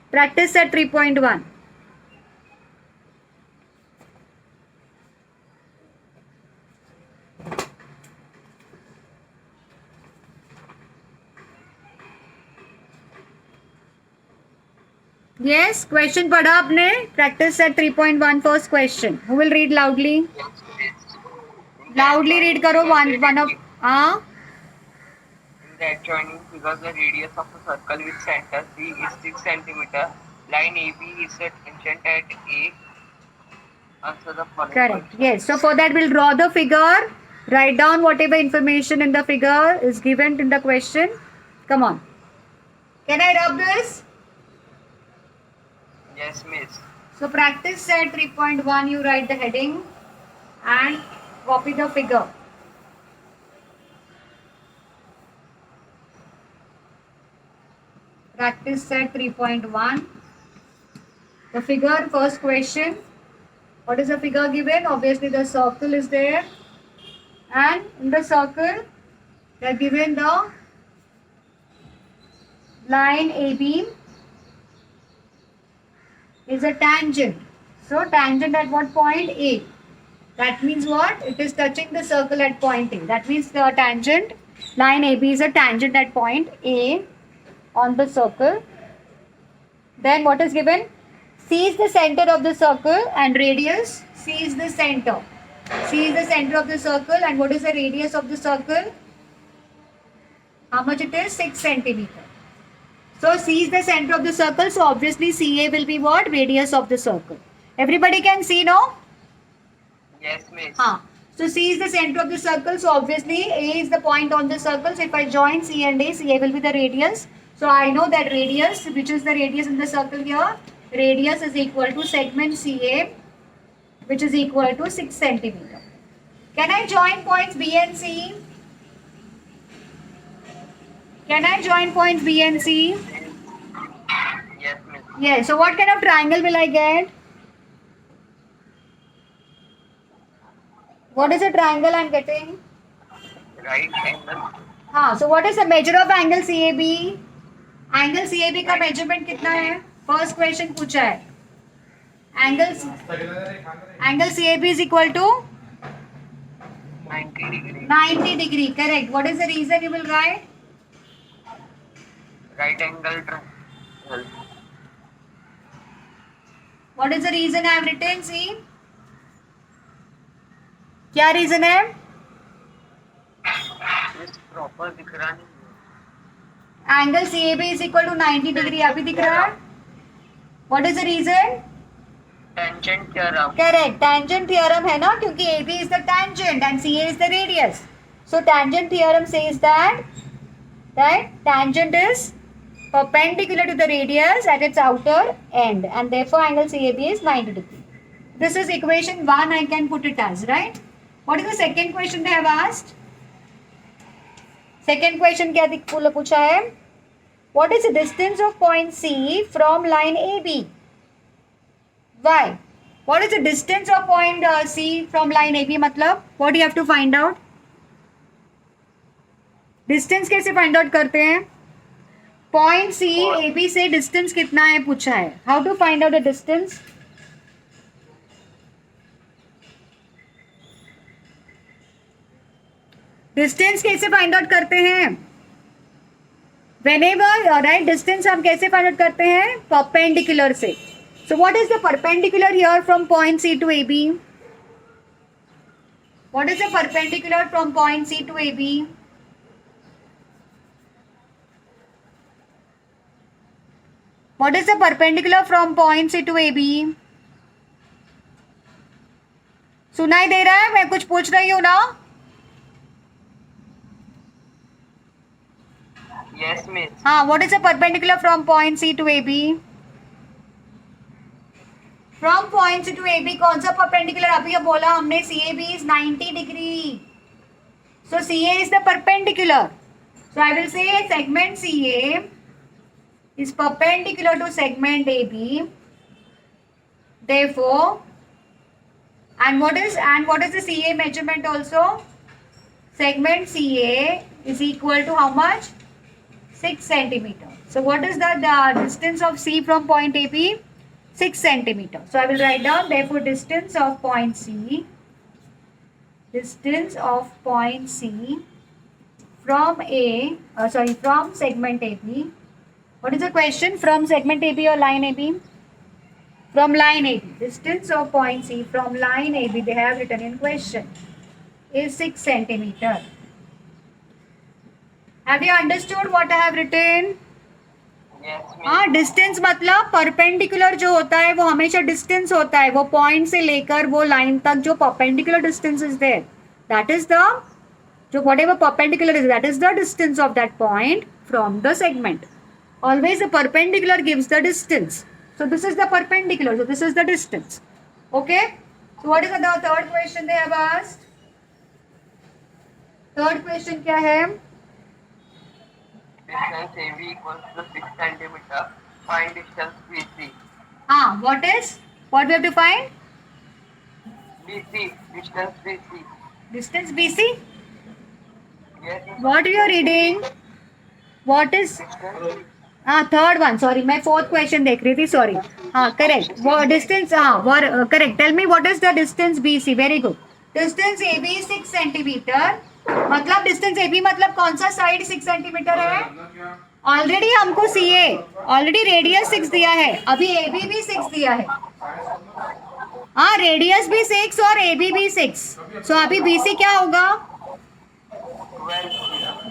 Practice set 3.1. Yes, question पढ़ा आपने? Practice set 3.1 first question. Who will read loudly? Yes, miss. Loudly read करो one of हाँ. In the adjoining figures, the radius of a circle with center C is 6 cm. Line AB is a tangent at A. Answer the following Correct. question. Yes. So for that we'll draw the figure. Write down whatever information in the figure is given in the question. Come on. Can I rub this? Yes, miss. So practice set 3.1 you write the heading and copy the figure. Practice set 3.1. The figure, first question. What is the figure given? Obviously the circle is there. And in the circle, they are given the line AB is a tangent. So tangent at what point? A. That means what? It is touching the circle at point A. That means the tangent, line AB is a tangent at point A on the circle. Then what is given? C is the center of the circle and radius. C is the center. C is the center of the circle and what is the radius of the circle? How much it is? 6 centimeter. So C is the center of the circle. So obviously CA will be what? Radius of the circle. Everybody can see, no? Yes, miss. So C is the center of the circle. So obviously A is the point on the circle. So if I join C and A, CA will be the radius. So I know that radius, which is the radius in the circle here, radius is equal to segment CA, which is equal to 6 centimeter. Can I join points B and C? Can I join points B and C? Yes, miss. Yes. So what kind of triangle will I get? What is the triangle I am getting? Right angle. So what is the measure of angle CAB? Angle CAB का measurement कितना है? First question पूछा है. Angle CAB is equal to 90 degree. 90 degree. Correct. What is the reason you will write? Right angle triangle. What is the reason I have written? See. क्या reason है? Miss proper दिख रहा नहीं है. Angle CAB is equal to 90 degree. अभी दिख रहा है? What is the reason? Tangent theorem. Correct. Tangent theorem है ना, क्योंकि AB is the tangent and CA is the radius. So tangent theorem says that tangent is perpendicular to the radius at its outer end and therefore angle CAB is 90 degree. This is equation 1. I can put it as, right? What is the second question they have asked? Second question क्या पूछा है? What is the distance of point C from line AB? Why? What is the distance of point C from line AB? मतलब what do you have to find out? Distance कैसे find out करते हैं? Point C AB से distance कितना है पूछा है. How to find out the distance? Distance कैसे फाइंड आउट करते हैं? व्हेनेवर राइट डिस्टेंस हम कैसे फाइंड आउट करते हैं? परपेंडिकुलर से. So what is the perpendicular here from point C to A B? What is the perpendicular from point C to A B? What is the perpendicular from point C to A B? सुनाई दे रहा है? मैं कुछ पूछ रही हूँ ना? Yes, miss. What is the perpendicular from point C to AB? From point C to AB कौन सा perpendicular? अभी अब बोला हमने CAB is 90 degree. So CA is the perpendicular. So I will say segment CA is perpendicular to segment AB. Therefore, and what is the CA measurement also? Segment CA is equal to how much? 6 centimeter. So what is the distance of C from point AB? 6 centimeter. So I will write down therefore distance of point C from from segment AB. What is the question? From segment AB or line AB? From line AB. Distance of point C from line AB they have written in question is 6 centimeter. Have you understood what I have written? Yes, miss. Distance मतलब perpendicular जो होता है वो हमेशा distance होता है. वो point से लेकर वो लाइन तक जो perpendicular distance is there, that is the जो whatever perpendicular is, that is the distance of that point from the segment. Always the perpendicular gives the distance. So this is the perpendicular, so this is the distance. Okay, so what is the third question they have asked? Third question क्या है? distance AB equals to 6 centimeter. Find distance BC. What we have to find? BC, distance BC. Distance BC. Yes. What you are reading? What is? Distance third one. Sorry, मैं fourth question देख रही थी. Sorry. Correct. वो distance. Correct. Tell me what is the distance BC. Very good. Distance AB 6 centimetre. मतलब distance AB मतलब कौन सा side 6 centimetre है? ऑलरेडी हमको CA ऑलरेडी रेडियस 6 दिया है. अभी AB भी 6 दिया है. रेडियस भी 6 और AB भी 6. सो अभी BC क्या होगा?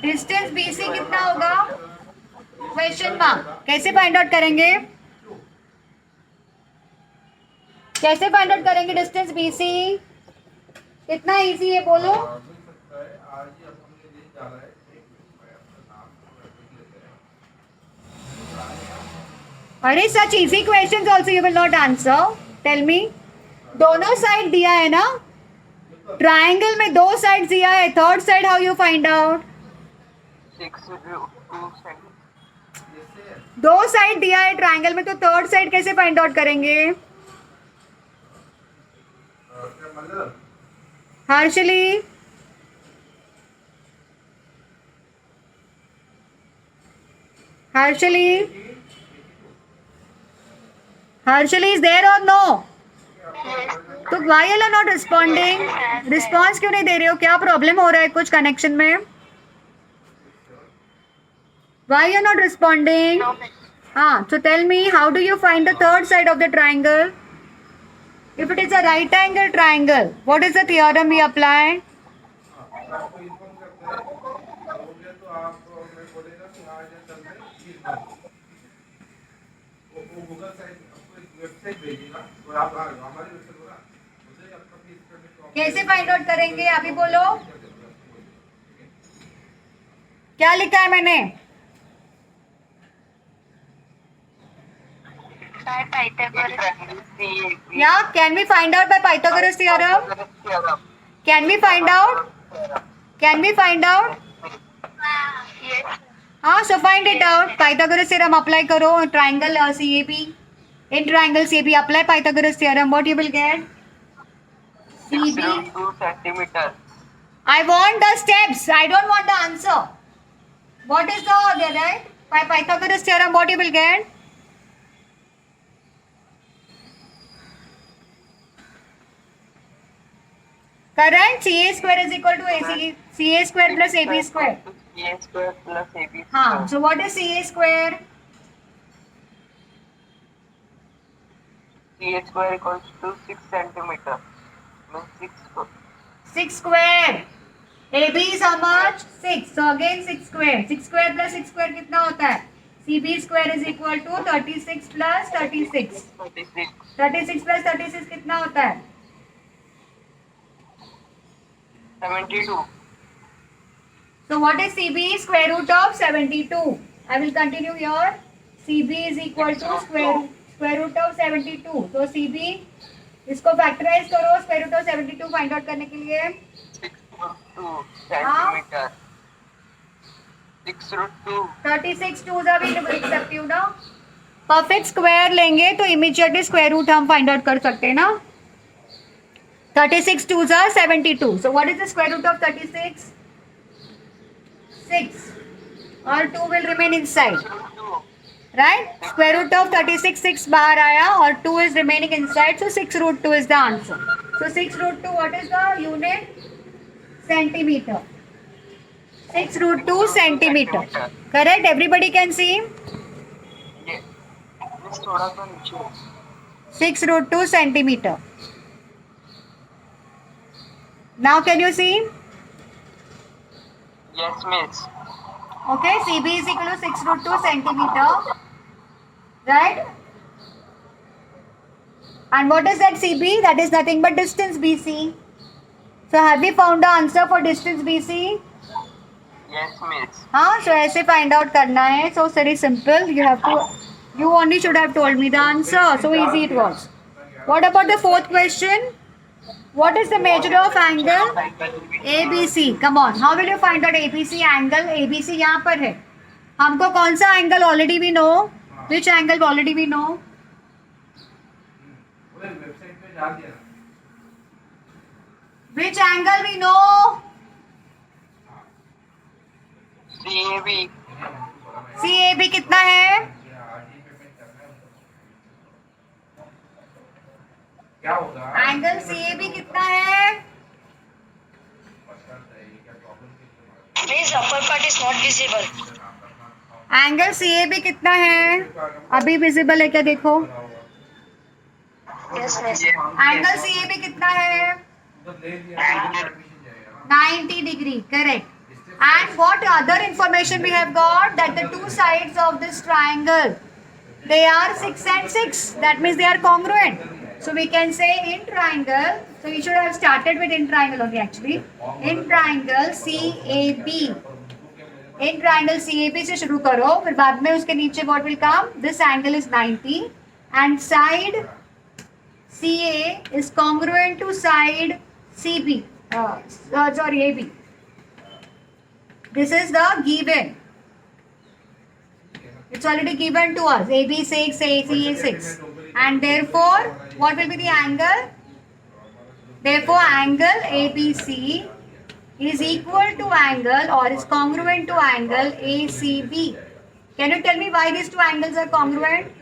डिस्टेंस BC कितना होगा? Question mark. कैसे फाइंड आउट करेंगे? कैसे फाइंड आउट करेंगे डिस्टेंस BC? कितना इजी है बोलो. अरे such easy questions also you will not answer. Tell me. दोनों साइड दिया है ना. ट्रायंगल में 2 साइड दिया है. Third side how you find out? 6 2 centimeter. 2 side दिया है ट्रायंगल में, तो थर्ड साइड कैसे फाइंड आउट करेंगे? Harshali. Harshali is there or no? तो why are not responding? Response क्यों नहीं दे रहे हो? क्या प्रॉब्लम हो रहा है कुछ कनेक्शन में? Why you are not responding? So tell me, how do you find the third side of the triangle? If it is a right angle triangle, what is the theorem we apply? कैसे find out करेंगे अभी बोलो. क्या लिखा है मैंने? By Pythagoras. Yeah, can we find out by Pythagoras theorem? Can we find out? Can we find out? Yes. So find it out. Pythagoras theorem apply करो. Triangle CAB. In triangle CAB apply Pythagoras theorem. What you will get? 6 CB. 2 centimeter. I want the steps. I don't want the answer. What is the right? By Pythagoras theorem, what you will get? Correct. CA square is equal to AC. CA square plus AB square. CA square plus AB square. So what is CA square? CA square equals to 6 centimeter. Means 6. 6 square. AB is how much? 6. So again 6 square. 6 square plus 6 square कितना होता है? CB square is equal to 36 plus 36. 36. 36 plus 36 कितना होता है? 72. So what is CB? Square root of 72. I will continue here. CB is equal to square root of 72. So CB इसको factorise करो. Square root of 72 find out करने के लिए 6 centimeter. 6 root 2. 36 2 जा भी लिख सकती हूँ ना. परफेक्ट स्क्वायर लेंगे तो इमीडिएटली स्क्वायर रूट हम फाइंड आउट कर सकते हैं ना. 36 2s are 72. So what is the square root of 36? 6. Or 2 will remain inside. 2. Right? Square root of 36 6 बाहर आया और 2 is remaining inside. So 6 root 2 is the answer. So 6 root 2, what is the unit? Centimeter. 6 root 2 centimeter. Correct? Everybody can see? Yes. Just थोड़ा सा नीचे. 6 root 2 centimeter. Now can you see? Yes, miss. Okay, CB is equal to 6 root 2 centimeter. Right? And what is that CB? That is nothing but distance BC. So have we found the answer for distance BC? Yes, miss. So ऐसे find out करना है. So very simple. You only should have told me the answer. So easy it was. What about the fourth question? What is the measure of angle ABC? Come on. How will you find out ABC angle? ABC यहाँ पर है. हमको कौन सा angle already we know, which angle already we know, website पे डाल दिया ना। Which angle we know, CAB. CAB कितना है, क्या होगा एंगल CAB कितना है, Please, upper part is not visible. Angle CAB कितना है, अभी विजिबल है क्या देखो, Yes, yes. एंगल CAB कितना है, 90 degree, correct. And what other information we have got, that the two sides of this triangle, they are 6 and 6, that means they are congruent. So we can say in triangle, so we should have started with in triangle only actually, in triangle CAB, in triangle CAB से शुरू करो, फिर बाद में उसके नीचे what will come, this angle is 90 and side CA is congruent to side CB, sorry AB. This is the given. It's already given to us. AB 6, CA 6. And therefore, what will be the angle? Therefore, angle ABC is equal to angle or is congruent to angle ACB. Can you tell me why these two angles are congruent?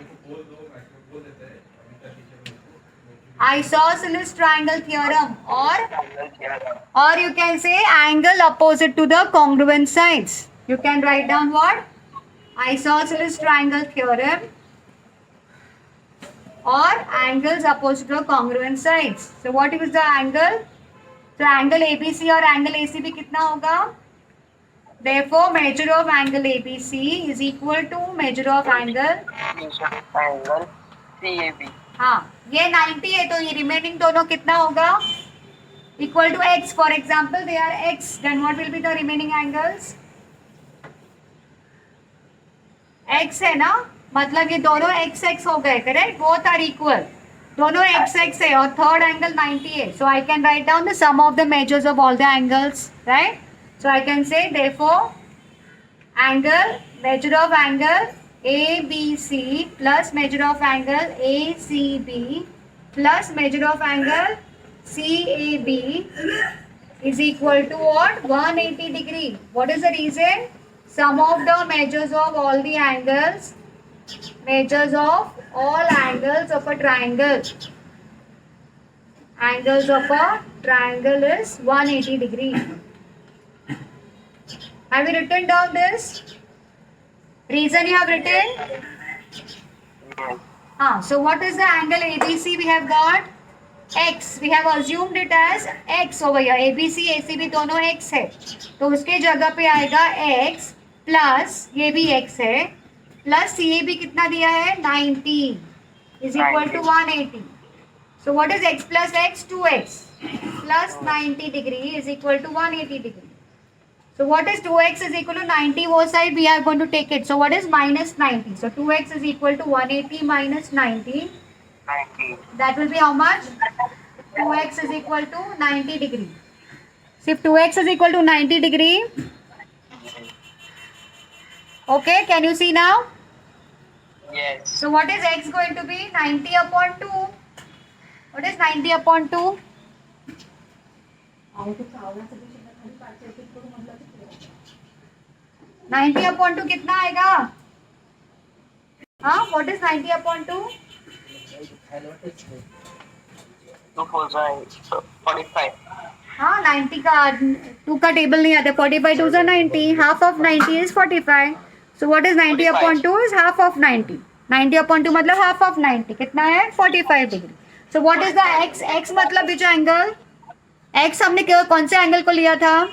Isosceles triangle theorem, or you can say angle opposite to the congruent sides. You can write down what? Isosceles triangle theorem or angles opposite to the congruent sides. So what is the angle? So angle ABC or angle ACB कितना होगा? Therefore measure of angle ABC is equal to measure of angle. Angle CAB. हाँ, ये 90 है तो ये remaining दोनों कितना होगा? Equal to x. For example, they are x. Then what will be the remaining angles? x है ना, मतलब ये दोनों x x हो गए, करेक्ट? Both are equal. दोनों x x है और third angle 90 है. So I can write down the sum of the measures of all the angles, right? So I can say therefore angle, measure of angle ABC plus measure of angle ACB plus measure of angle CAB is equal to what? 180 degree. What is the reason? Sum of the measures of all the angles, measures of all angles of a triangle. Angles of a triangle is 180 degree. Have you written down this? Reason you have written? Yes. So what is the angle ABC we have got? X. We have assumed it as X over here. ABC, ACB दोनों X है. तो उसके जगह पे आएगा X plus ये भी X है प्लस CAB कितना दिया है 90 is equal to 180. So what is X plus X? 2X plus 90 degree is equal to 180 degree. So what is 2x is equal to 90? Both side we are going to take it. So what is minus 90? So 2x is equal to 180 minus 90. 90. That will be how much? 2x is equal to 90 degree. So if 2x is equal to 90 degree, okay, can you see now? Yes. So what is x going to be? 90 upon 2. What is 90 upon 2? 90 upon 2 कितना आएगा? हाँ, what is 90 upon 2? 2 4 45. हाँ, 90 का 2 का table नहीं आता. 45 2 is 90. Half of 90 is 45. So what is 90 upon 2 is half of 90. 90 upon 2 मतलब half of 90. कितना है? 45 degree. So what is the x? X मतलब which angle? X हमने कौन से एंगल को लिया था?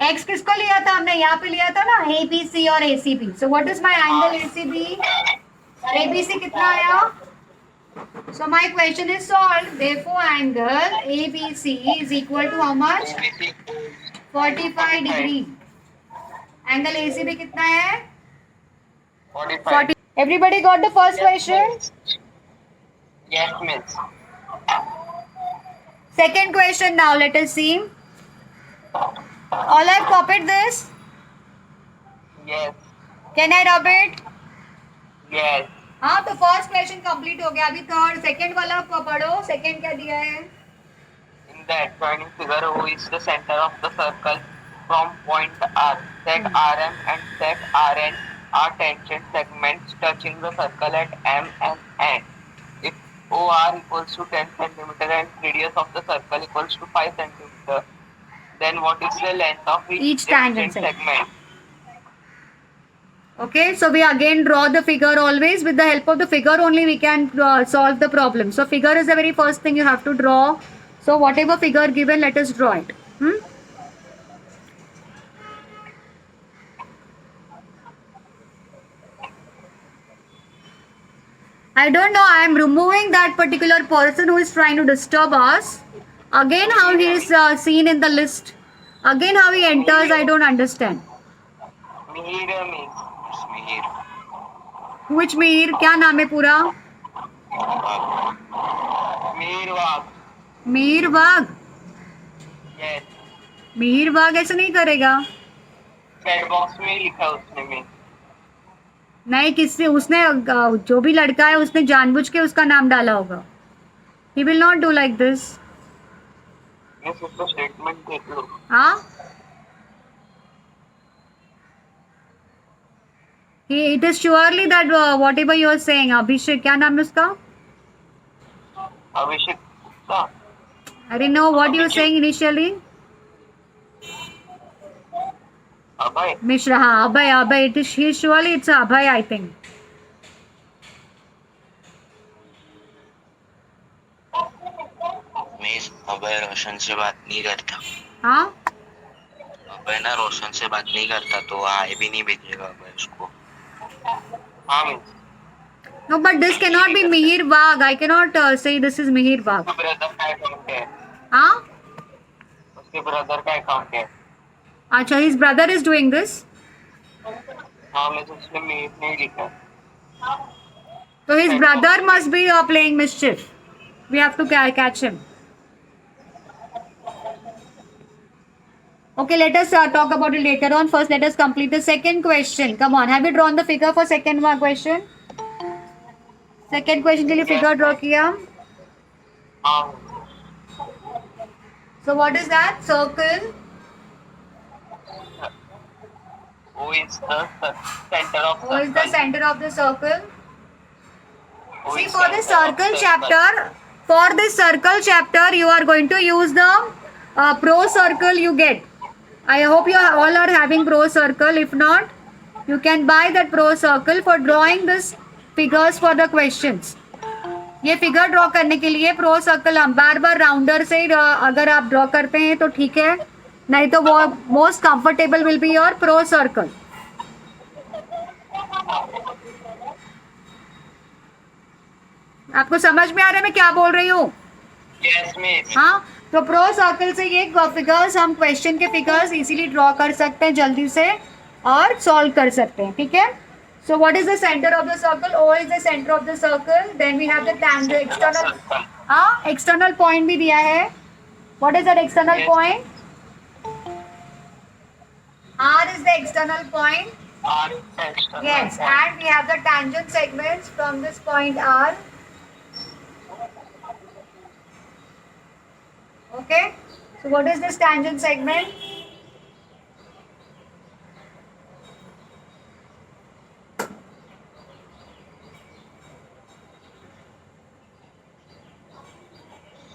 X किसको लिया था? हमने यहाँ पे लिया था ना ABC और ACB. So what is my angle ACB? ABC कितना आया? So my question is solved. Therefore angle ABC is equal to how much? 45 degree. Angle ACB कितना है? 45. 40. Everybody got the first question? Yes, miss. Second question now let us see. All I've copied this. Yes. Can I rub it? Yes. हाँ तो first question complete हो गया. अभी third second वाला पढ़ो. Second क्या दिया है? In the adjoining figure, O is the center of the circle from point R. Set RM and set RN are tangent segments touching the circle at M and N. If OR equals to 10 centimeter and radius of the circle equals to 5 centimeter, then what is the length of Each tangent segment? Okay, so we again draw the figure always. With the help of the figure only we can solve the problem. So figure is the very first thing you have to draw. So whatever figure given, let us draw it. I don't know. I am removing that particular person who is trying to disturb us. Again, how he is seen in the list. Again, how he enters, I don't understand. Mihir means Mihir. Which Mir? क्या नाम है पूरा? Mihir Wag. Mir वाघ. Yes. Mir वाघ ऐसे नहीं करेगा. Chat box में ही लिखा है उसने में. नहीं, किससे उसने जो भी लड़का है उसने जानबूझ के उसका नाम डाला होगा. He will not do like this. मैं उसका स्टेटमेंट देख लो. हाँ? It is surely that whatever you are saying. अभिषेक क्या नाम है उसका? अभिषेक का. I didn't know what you were saying initially. Abhay. Mishra, हाँ Abhay. Abhay. It is surely it's Abhay I think. Miss Abhay Roshan से बात नहीं करता. हाँ? अभय ना रोशन से बात नहीं करता तो आए भी नहीं भेजेगा अभय उसको. हाँ miss. No, but this cannot be Mihir Wagh. I cannot say this is Mihir Wagh. उसके ब्रदर का अकाउंट है. हाँ? उसके ब्रदर का अकाउंट है. अच्छा, his brother is doing this. हाँ मिस उसने मिहिर नहीं लिखा. So his brother must be playing mischief. We have to catch him. Okay, let us talk about it later on. First, let us complete the second question. Come on, have you drawn the figure for second question? Second question के लिए figure draw किया. हाँ. So what is that? Circle. O is the center of Who is the center of the circle? O See, is for this center of circle the chapter, for this circle chapter, you are going to use the pro circle you get. I hope you all are having pro circle. If not, you can buy that pro circle for drawing this figures for the questions. ये figure draw करने के लिए pro circle हम बार बार rounder से अगर आप draw करते हैं तो ठीक है, नहीं तो वो most comfortable will be your pro circle. आपको समझ में आ रहा है मैं क्या बोल रही हूँ? Yes miss. हाँ, तो प्रो सर्कल से ये फिगर्स हम क्वेश्चन के फिगर्स इजीली ड्रॉ कर सकते हैं जल्दी से और सॉल्व कर सकते हैं. ठीक है. So what is the center of the circle? O is the center of the circle. Then we have the tangent external. हाँ, external point भी दिया है. What is that external Yes. point? R is the external point. R is the external Yes, point. and we have the tangent segments from this point R. Okay. So what is this tangent segment?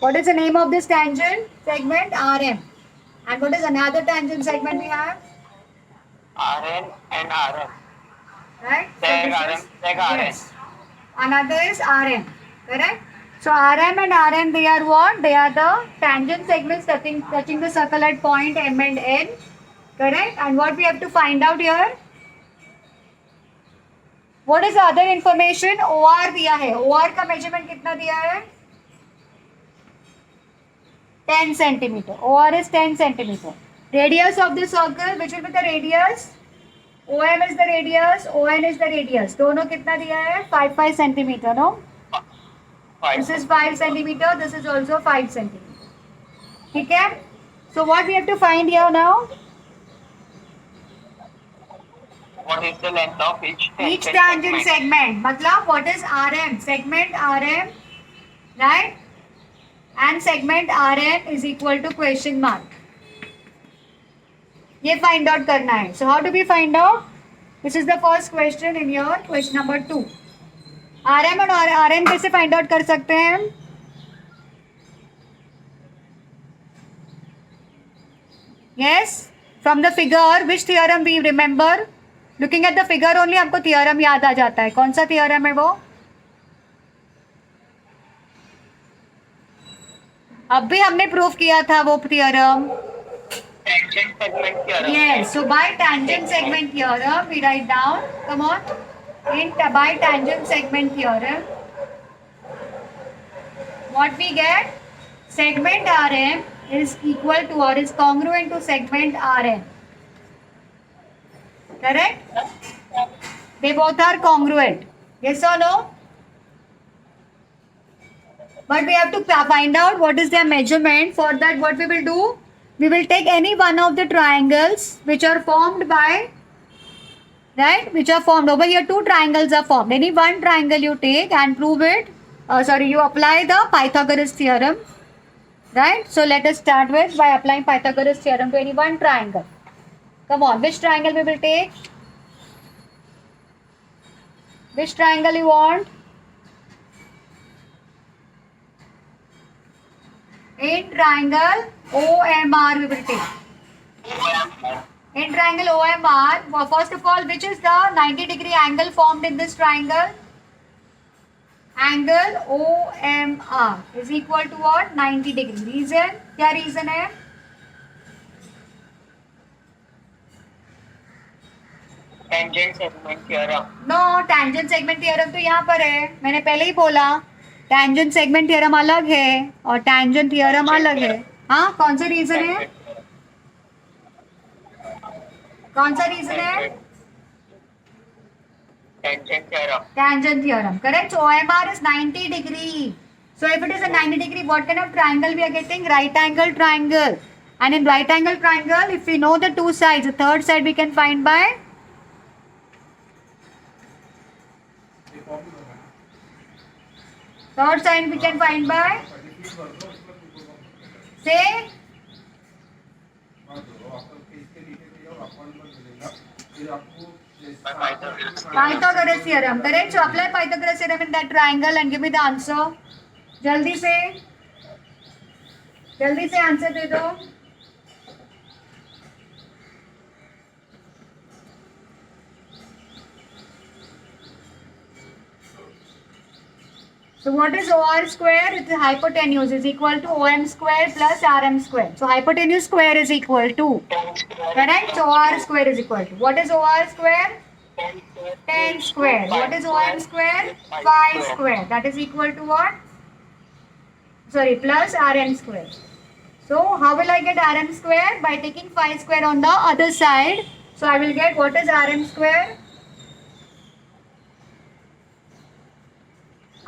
What is the name of this tangent segment? RM. And what is another tangent segment we have? RN and RN. Right? Seg this RM, is- seg RN. Yes. Another is RM. Correct? So RM and RN, they are what? They are the tangent segments touching the circle at point M and N. Correct? And what we have to find out here? What is the other information? OR दिया है. OR का measurement कितना दिया है? 10 centimeter. OR is 10 centimeter. Radius of the circle, which will be the radius? OM is the radius, ON is the radius. दोनों कितना दिया है? 5 centimeter, no? Five. This is 5 centimeter, this is also 5 centimeter. ठीक है? So what we have to find here now? What is the length of each Each tangent tangent segment? segment. Matlab what is RM? Segment RM, right? And segment RM is equal to question mark. ये find out करना है. So how do we find out? This is the first question in your question number 2. RM और RM कैसे find out कर सकते हैं हम? Yes, from the figure, which theorem we remember? Looking at the figure only आपको theorem याद आ जाता है. कौन सा theorem है वो? अब भी हमने प्रूफ किया था वो theorem. Tangent segment theorem. Yes, so by tangent segment theorem, we write down, come on, by tangent segment theorem, what we get? Segment RM is equal to or is congruent to segment RM. Correct? They both are congruent. Yes or no? But we have to find out what is their measurement. For that, what we will do? We will take any one of the triangles which are formed by, right? Which are formed over here. Two triangles are formed. Any one triangle you take and prove it. You apply the Pythagoras theorem, right? So let us start with by applying Pythagoras theorem to any one triangle. Come on, which triangle we will take? Which triangle you want? In triangle OMR we will take. In triangle OMR, well, first of all, which is the 90-degree angle formed in this triangle? Angle OMR is equal to what? 90 degree. Reason? क्या reason है? Tangent segment theorem. No, tangent segment theorem तो यहाँ पर है. मैंने पहले ही बोला. Tangent segment theorem अलग है और tangent theorem अलग है. हाँ, कौन सा reason है? कौन सा reason है? Tangent theorem. Tangent theorem. Correct. So OMR is 90 degree. So if it is a 90 degree, what kind of triangle we are getting? Right angle triangle. And in right angle triangle, if we know the two sides, the third side we can find by third side we can find by say Pythagoras theorem. Correct. So apply Pythagoras theorem in that triangle and give me the answer. जल्दी से answer दे दो. So what is OR square? It is hypotenuse is equal to OM square plus RM square. So hypotenuse square is equal to, correct? So OR square is equal to, what is OR square? 10 square. What is OM square? 5 square. That is equal to what? Sorry, plus RM square. So how will I get RM square? By taking 5 square on the other side. So I will get what is RM square?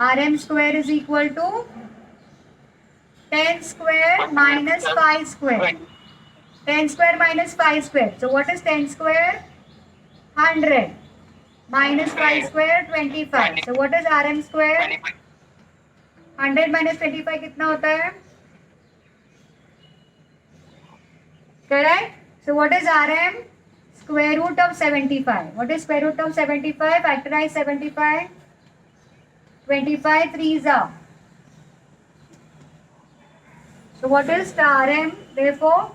RM square is equal to 10 square minus 5 square. 10 square minus 5 square. So what is 10 square? 100. Minus 5 square 25. So what is RM square? 100 minus 25 कितना होता है? Correct? So what is RM? Square root of 75. What is square root of 75? Factorize 75. 25 threes are. So what is the RM? Therefore,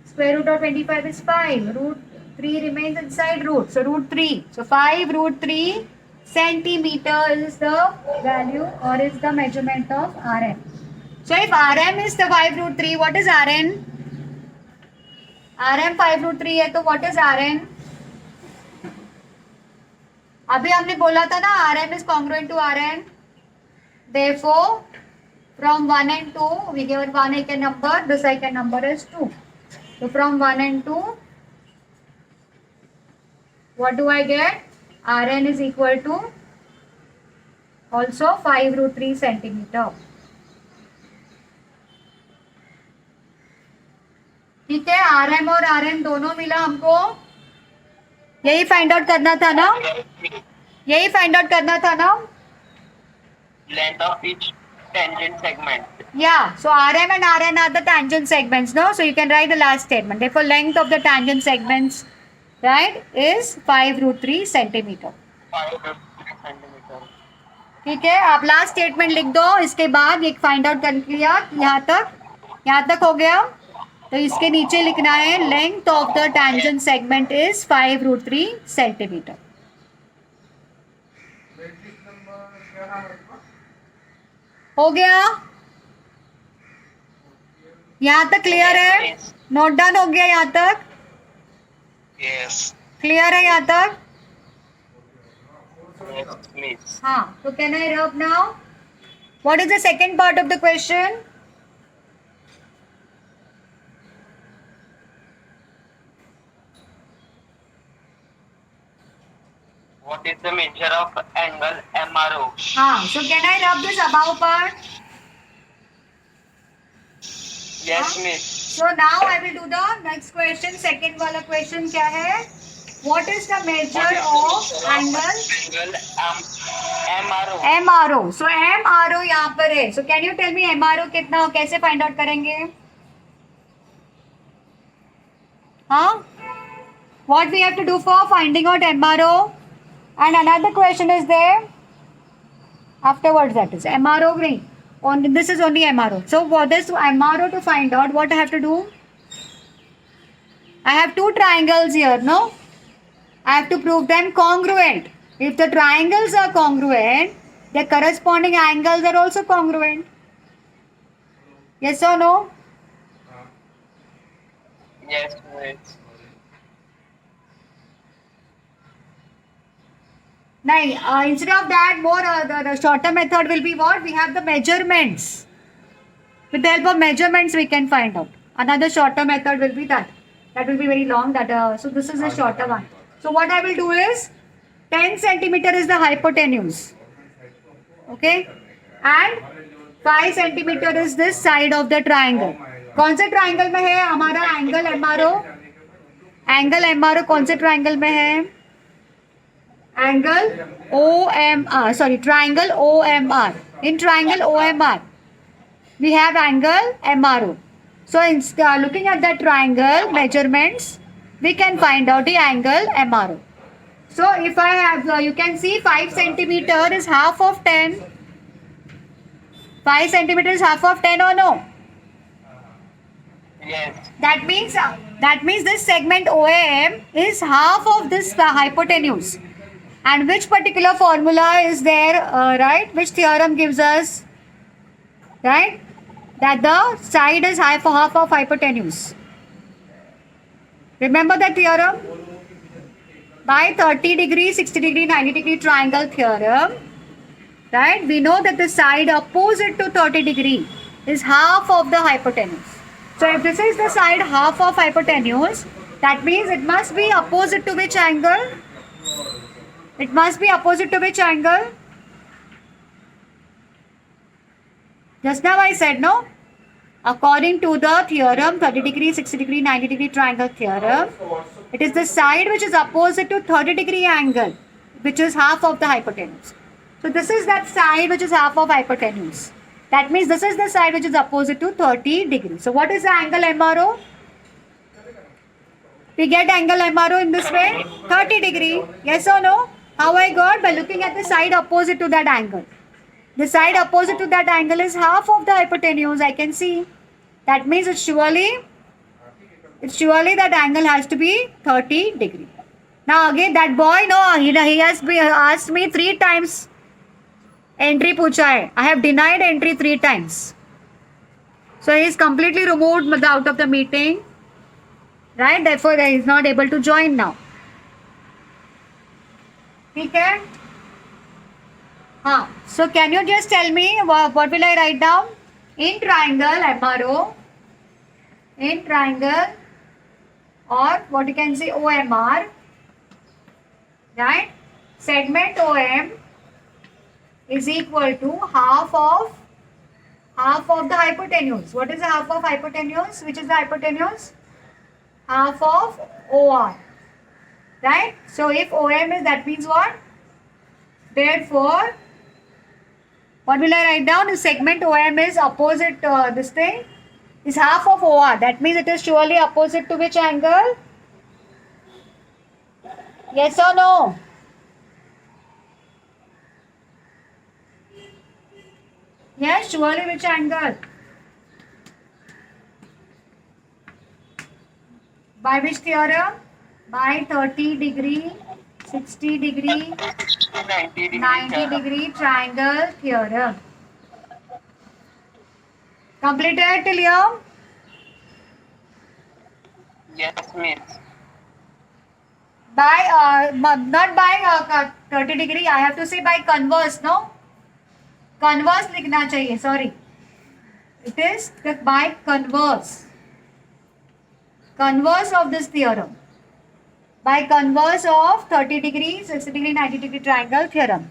square root of 25 is 5. Root 3 remains inside root. So root 3. So 5 root 3 centimeter is the value or is the measurement of RM. So if RM is the 5 root 3, what is RN? RM 5 root 3 है तो what is RN? अभी हमने बोला था ना RM is congruent to RN. Therefore, from 1 and 2, we give one eigen-number, this eigen-number is 2. So from 1 and 2, what do I get? Rn is equal to also 5 root 3 centimeter. ठीक है, RM और RN दोनों मिला हमको, यही find out करना था ना, यही फाइंड आउट करना था ना. Length of each tangent segment. Yeah, so RM and RN are the tangent segments, no? So you can write the last statement. Therefore, length of the tangent segments, right, is 5√3 centimeter. 5 centimeter. ठीक है, आप last statement लिख दो. इसके बाद ये find out कर लिया, यहाँ तक हो गया. तो इसके नीचे लिखना है length of the tangent segment is 5√3 centimeter. Matrix number क्या नाम है इसका? हो गया, यहाँ तक क्लियर है, नोट डाउन हो गया यहाँ तक, Yes. क्लियर है यहाँ तक. Yes, please. हाँ, तो कैन आई रब now? What is the second part of the question? What is the measure of angle MRO? हाँ, so can I rub this above part? Yes, miss. So now I will do the next question. Second वाला question क्या है? What is the measure of angle Angle MRO. MRO? So MRO यहाँ पर है. So can you tell me MRO कितना हो, कैसे find out करेंगे? हाँ? What we have to do for finding out MRO? And another question is there. Afterwards, that is MRO. नहीं. Only this is only MRO. So for this MRO to find out, what I have to do? I have two triangles here, no? I have to prove them congruent. If the triangles are congruent, their corresponding angles are also congruent. Yes or no? Yes, miss. नहीं, instead of that, more the shorter method will be what? We have the measurements. With the help of measurements, we can find out. Another shorter method will be that. That will be very long. So this is a shorter one. So what I will do is 10 centimeter is the hypotenuse. Okay, and 5 centimeter is this side of the triangle. कौन से triangle में है हमारा angle MRO? Angle MRO कौन से triangle में है? Angle OMR. Sorry, triangle OMR. In triangle OMR, we have angle MRO. So instead looking at that triangle measurements, we can find out the angle MRO. So if I have, you can see 5 centimeter is half of 10. 5 centimeter is half of 10 or no? Yes. That means this segment OAM is half of this hypotenuse. And which particular formula is there, right? Which theorem gives us, right? That the side is half of hypotenuse. Remember that theorem? By 30 degree, 60 degree, 90 degree triangle theorem, right? We know that the side opposite to 30 degree is half of the hypotenuse. So if this is the side half of hypotenuse, that means it must be opposite to which angle? It must be opposite to which angle? Just now I said, no? According to the theorem, 30 degree, 60 degree, 90 degree triangle theorem, it is the side which is opposite to 30 degree angle, which is half of the hypotenuse. So this is that side which is half of hypotenuse. That means this is the side which is opposite to 30 degree. So what is the angle MRO? We get angle MRO in this way, 30 degree. Yes or no? How I got? By looking at the side opposite to that angle. The side opposite to that angle is half of the hypotenuse, I can see. That means it's surely that angle has to be 30 degree. Now again that boy, no, he has asked me 3 times entry पूछा है. I have denied entry 3 times. So he is completely removed out of the meeting. Right? Therefore he is not able to join now. ठीक है? हाँ. So can you just tell me what will I write down? In triangle MRO, in triangle or what you can say OMR, right? Segment OM is equal to half of the hypotenuse. What is the half of hypotenuse? Which is the hypotenuse? half of OR. Right? So if OM is, that means what? Therefore, what will I write down? The segment OM is opposite this thing is half of OR. That means it is surely opposite to which angle? Yes or no? Yes, surely which angle? By which theorem? By 30 degree, 60 degree, 90 degree. 90 degree triangle theorem. Completed till here? Yes, miss. By not by 30 degree, I have to say by converse, no? Converse लिखना चाहिए, sorry. It is by converse. Converse of this theorem. By converse of 30 degree, 60 degree, 90 degree triangle theorem.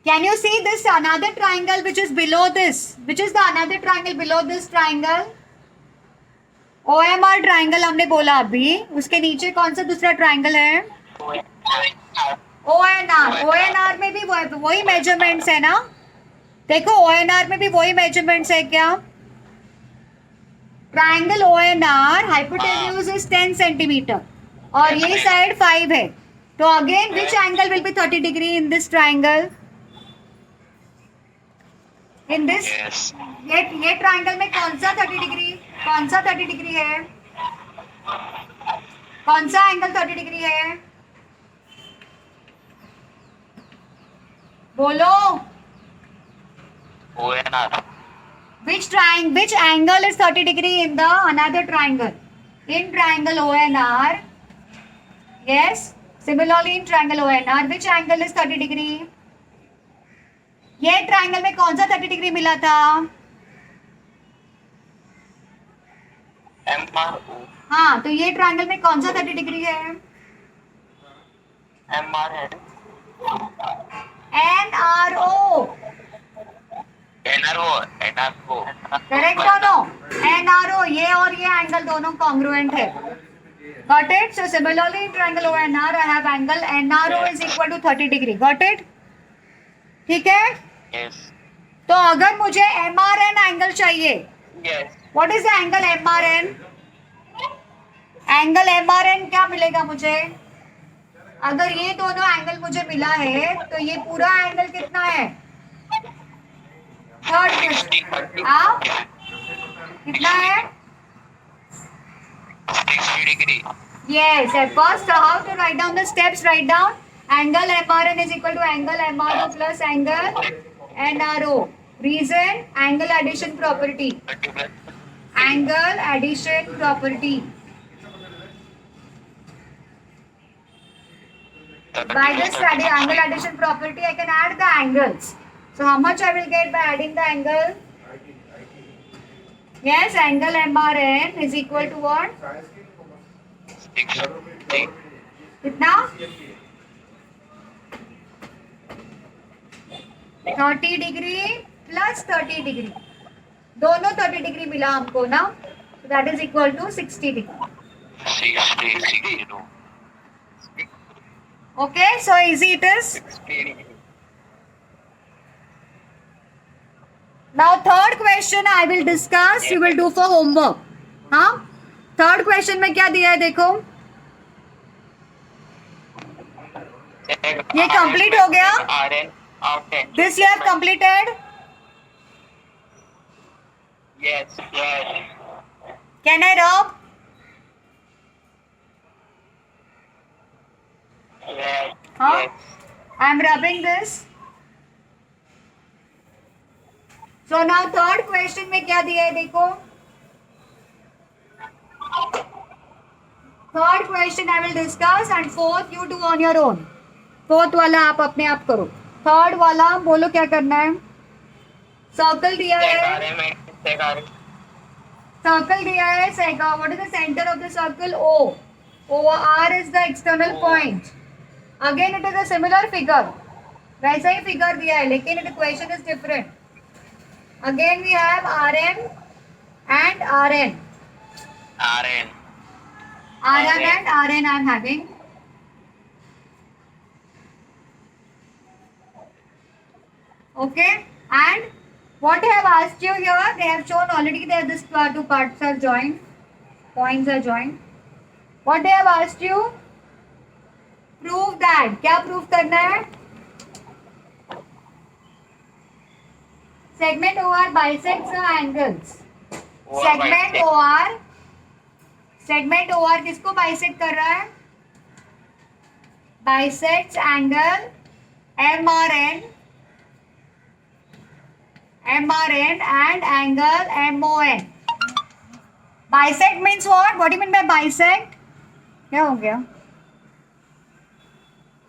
Can you see this another triangle which is below this? Which is the another triangle below this triangle? OMR triangle हमने बोला अभी. उसके नीचे कौन सा दूसरा triangle है? ONR. ONR में भी वही measurements है ना? देखो ONR में भी वही measurements है क्या? Triangle ONR hypotenuse is 10 centimeter और ये side 5 है. तो again which angle will be 30 degree in this triangle? In this Yes. ये ट्राइंगल में कौन सा 30 डिग्री है? कौन सा एंगल 30 डिग्री है? बोलो. ONR. Which angle is 30 degree in the another triangle? In triangle ONR. Yes. Similarly in triangle ONR, which angle is 30 degree? ये ट्राइंगल में कौन सा 30 डिग्री मिला था? MRO. हाँ, तो ये ट्राइंगल में कौन सा 30 डिग्री है? MR है. NRO. NRO. करेक्ट दोनों? NRO, ये और ये एंगल दोनों कॉन्ग्रुएंट है. Got it? So similarly in triangle ONR I have angle NRO is equal to 30 degree. Got it? ठीक है? Yes. तो अगर मुझे MRN एंगल चाहिए, Yes. What is the angle MRN? Angle MRN क्या मिलेगा मुझे? अगर ये दोनों एंगल मुझे मिला है तो ये पूरा एंगल कितना है? Third question. आप कितना है? 60 degree. Yes. At first, how to write down the steps? Write down angle MRN is equal to angle MRO plus angle NRO. Reason, angle addition property. 30 plus. Angle addition property. 30 By plus this 30. angle addition property, I can add the angles. So how much I will get by adding the angle? Yes, angle MRN is equal to what? 60. कितना? 30 degree plus 30 degree, दोनों 30 degree मिला हमको ना, that is equal to 60 degree. 62. Okay, so easy it is. 60 degree. Now third question I will discuss, you will do for homework. हाँ, third question में क्या दिया है देखो. ये complete हो गया? RN out 10. This you have completed. Yes. Yes. Can I rub? Yes. Huh? Yes. I am rubbing this. So now third question में क्या दिया है देखो. Third question I will discuss and fourth you do on your own. Fourth वाला आप अपने आप करो. थर्ड वाला बोलो क्या करना है. सर्कल दिया है. सर्कल दिया है. What is the centre of the circle? O. OR is the external point. Again it is a similar figure, वैसा ही फिगर दिया है लेकिन it equation is different. Again we have R M and R N. Rn. R M and R N I am having. Okay, and what they have asked you here, they have shown already that this two parts are joined, points are joined. What they have asked you, prove that. क्या prove करना है? Segment OR bisects the angles. Segment OR किसको bisect कर रहा है? Bisects angle MRN and angle MON. Bisect means what? What do you mean by bisect? क्या हो गया?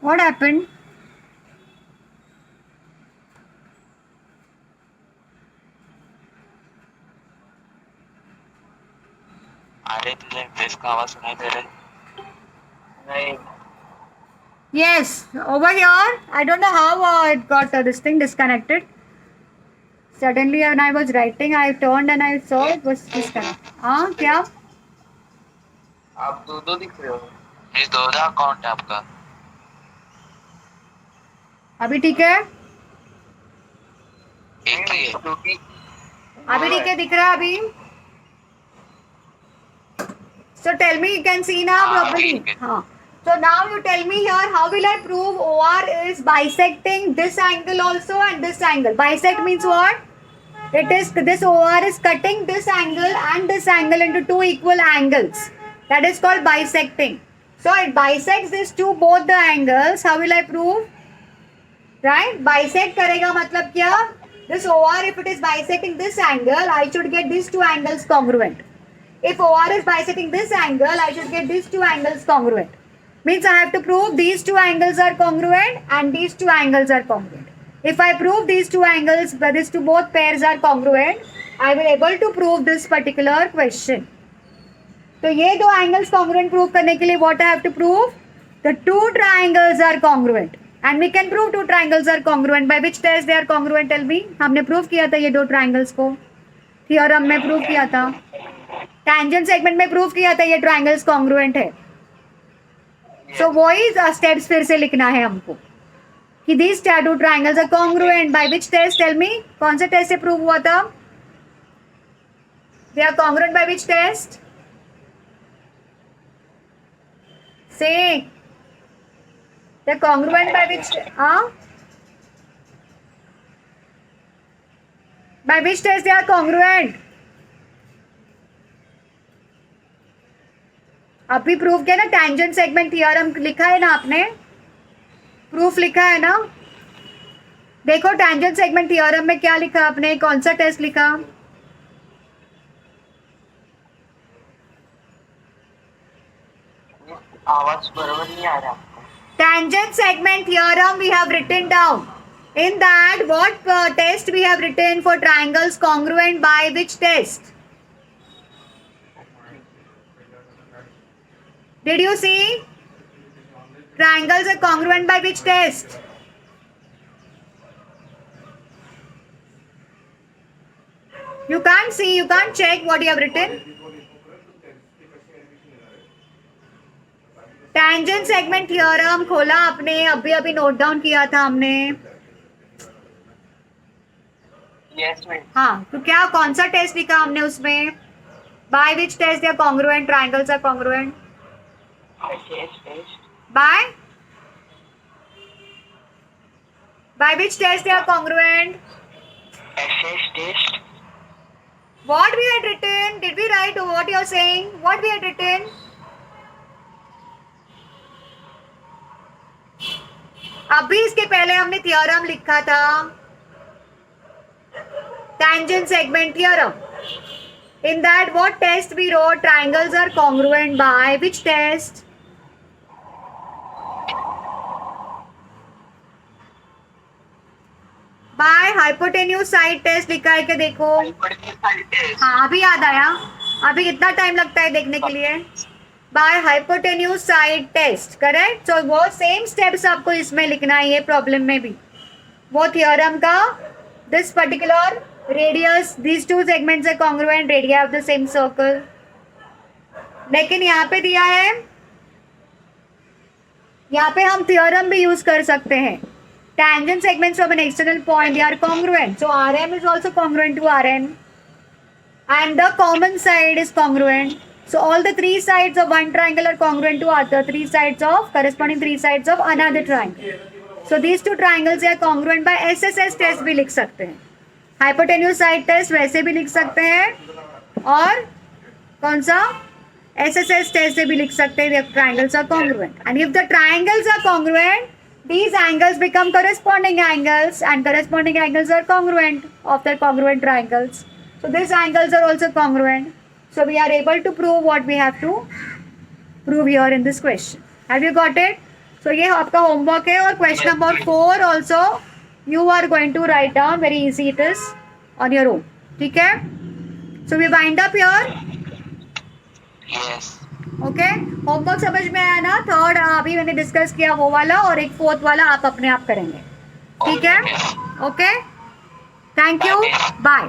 What happened? अरे तुझे बेस का आवाज सुनाई दे रहा है? नहीं. Yes, over here. I don't know how it got this thing disconnected. Suddenly, when I was writing, I turned and I saw it was disconnected. हाँ क्या? आप दो दिख रहे हो. मिस दोहरा अकाउंट है आपका? अभी ठीक है? एक ही है. क्योंकि अभी ठीक है, दिख रहा है अभी? So tell me, you can see now properly. ठीक है. हाँ. So now you tell me here, how will I prove OR is bisecting this angle also and this angle? Bisect means what? It is this OR is cutting this angle and this angle into two equal angles. That is called bisecting. So it bisects these two both the angles. How will I prove? Right? Bisect करेगा मतलब क्या? This OR, if it is bisecting this angle, I should get these two angles congruent. If OR is bisecting this angle, I should get these two angles congruent. Means I have to prove these two angles are congruent and these two angles are congruent. If I prove these two angles, these two both pairs are congruent, I will able to prove this particular question. तो ये दो angles congruent prove करने के लिए what I have to prove? The two triangles are congruent. And we can prove two triangles are congruent. By which test they are congruent? Tell me. हमने prove किया था ये दो triangles को. Theorem में prove किया था. Tangent segment में prove किया था ये triangles congruent है. So वही steps फिर से लिखना है हमको कि these two triangles are congruent. By which test? Tell me. कौन से test से prove हुआ था? They are congruent by which test? Say. They are congruent by which? By which test they are congruent? अभी प्रूफ किया ना, tangent segment theorem लिखा है ना आपने, प्रूफ लिखा है ना. देखो टेंजेंट सेगमेंट थ्योरम में क्या लिखा आपने, कौन सा टेस्ट लिखा? आवाज बराबर नहीं आ रहा. Tangent segment theorem we have written down. In that, what test we have written for triangles congruent by which test? Did you see? Triangles are congruent by which test? You can't see, you can't check what you have written. Tangent segment theorem खोला आपने, अभी अभी note down किया था हमने. Yes, ma'am. हाँ, तो क्या कौन सा टेस्ट लिखा हमने उसमें? By which test they are congruent? Triangles are congruent. By which test they are congruent? SS test. What we had written? Did we write what you are saying? What we had written? अभी इसके पहले हमने theorem लिखा था, tangent segment theorem. In that, what test we wrote? Triangles are congruent by which test? By hypotenuse side test लिखा है क्या? देखो. हाँ अभी याद आया. अभी कितना टाइम लगता है देखने के लिए? By hypotenuse side test, correct. So वो सेम स्टेप्स आपको इसमें लिखना है, ये प्रॉब्लम में भी। वो थियोरम का this particular radius, these two segments are congruent, radii of the same circle। लेकिन यहाँ पे दिया है, यहाँ पे हम थियोरम भी यूज कर सकते हैं। tangent segments from an external point, they are congruent, so Rm is also congruent to Rn and the common side is congruent, so all the three sides of one triangle are congruent to other three sides of corresponding three sides of another triangle, so these two triangles are congruent by SSS test भी लिख सकते हैं, hypotenuse side test वैसे भी लिख सकते हैं, और कौन सा SSS test से भी लिख सकते हैं, the triangles are congruent, and if the triangles are congruent, these angles become corresponding angles and corresponding angles are congruent of the congruent triangles, so these angles are also congruent, so we are able to prove what we have to prove here in this question। Have you got it? So ये आपका homework है, और question number 4 also you are going to write down, very easy it is on your own, ठीक है। So we wind up here, yes okay. Homework समझ में आया ना? थर्ड अभी मैंने डिस्कस किया वो वाला, और एक फोर्थ वाला आप अपने आप करेंगे, ठीक है। Okay, thank you, bye.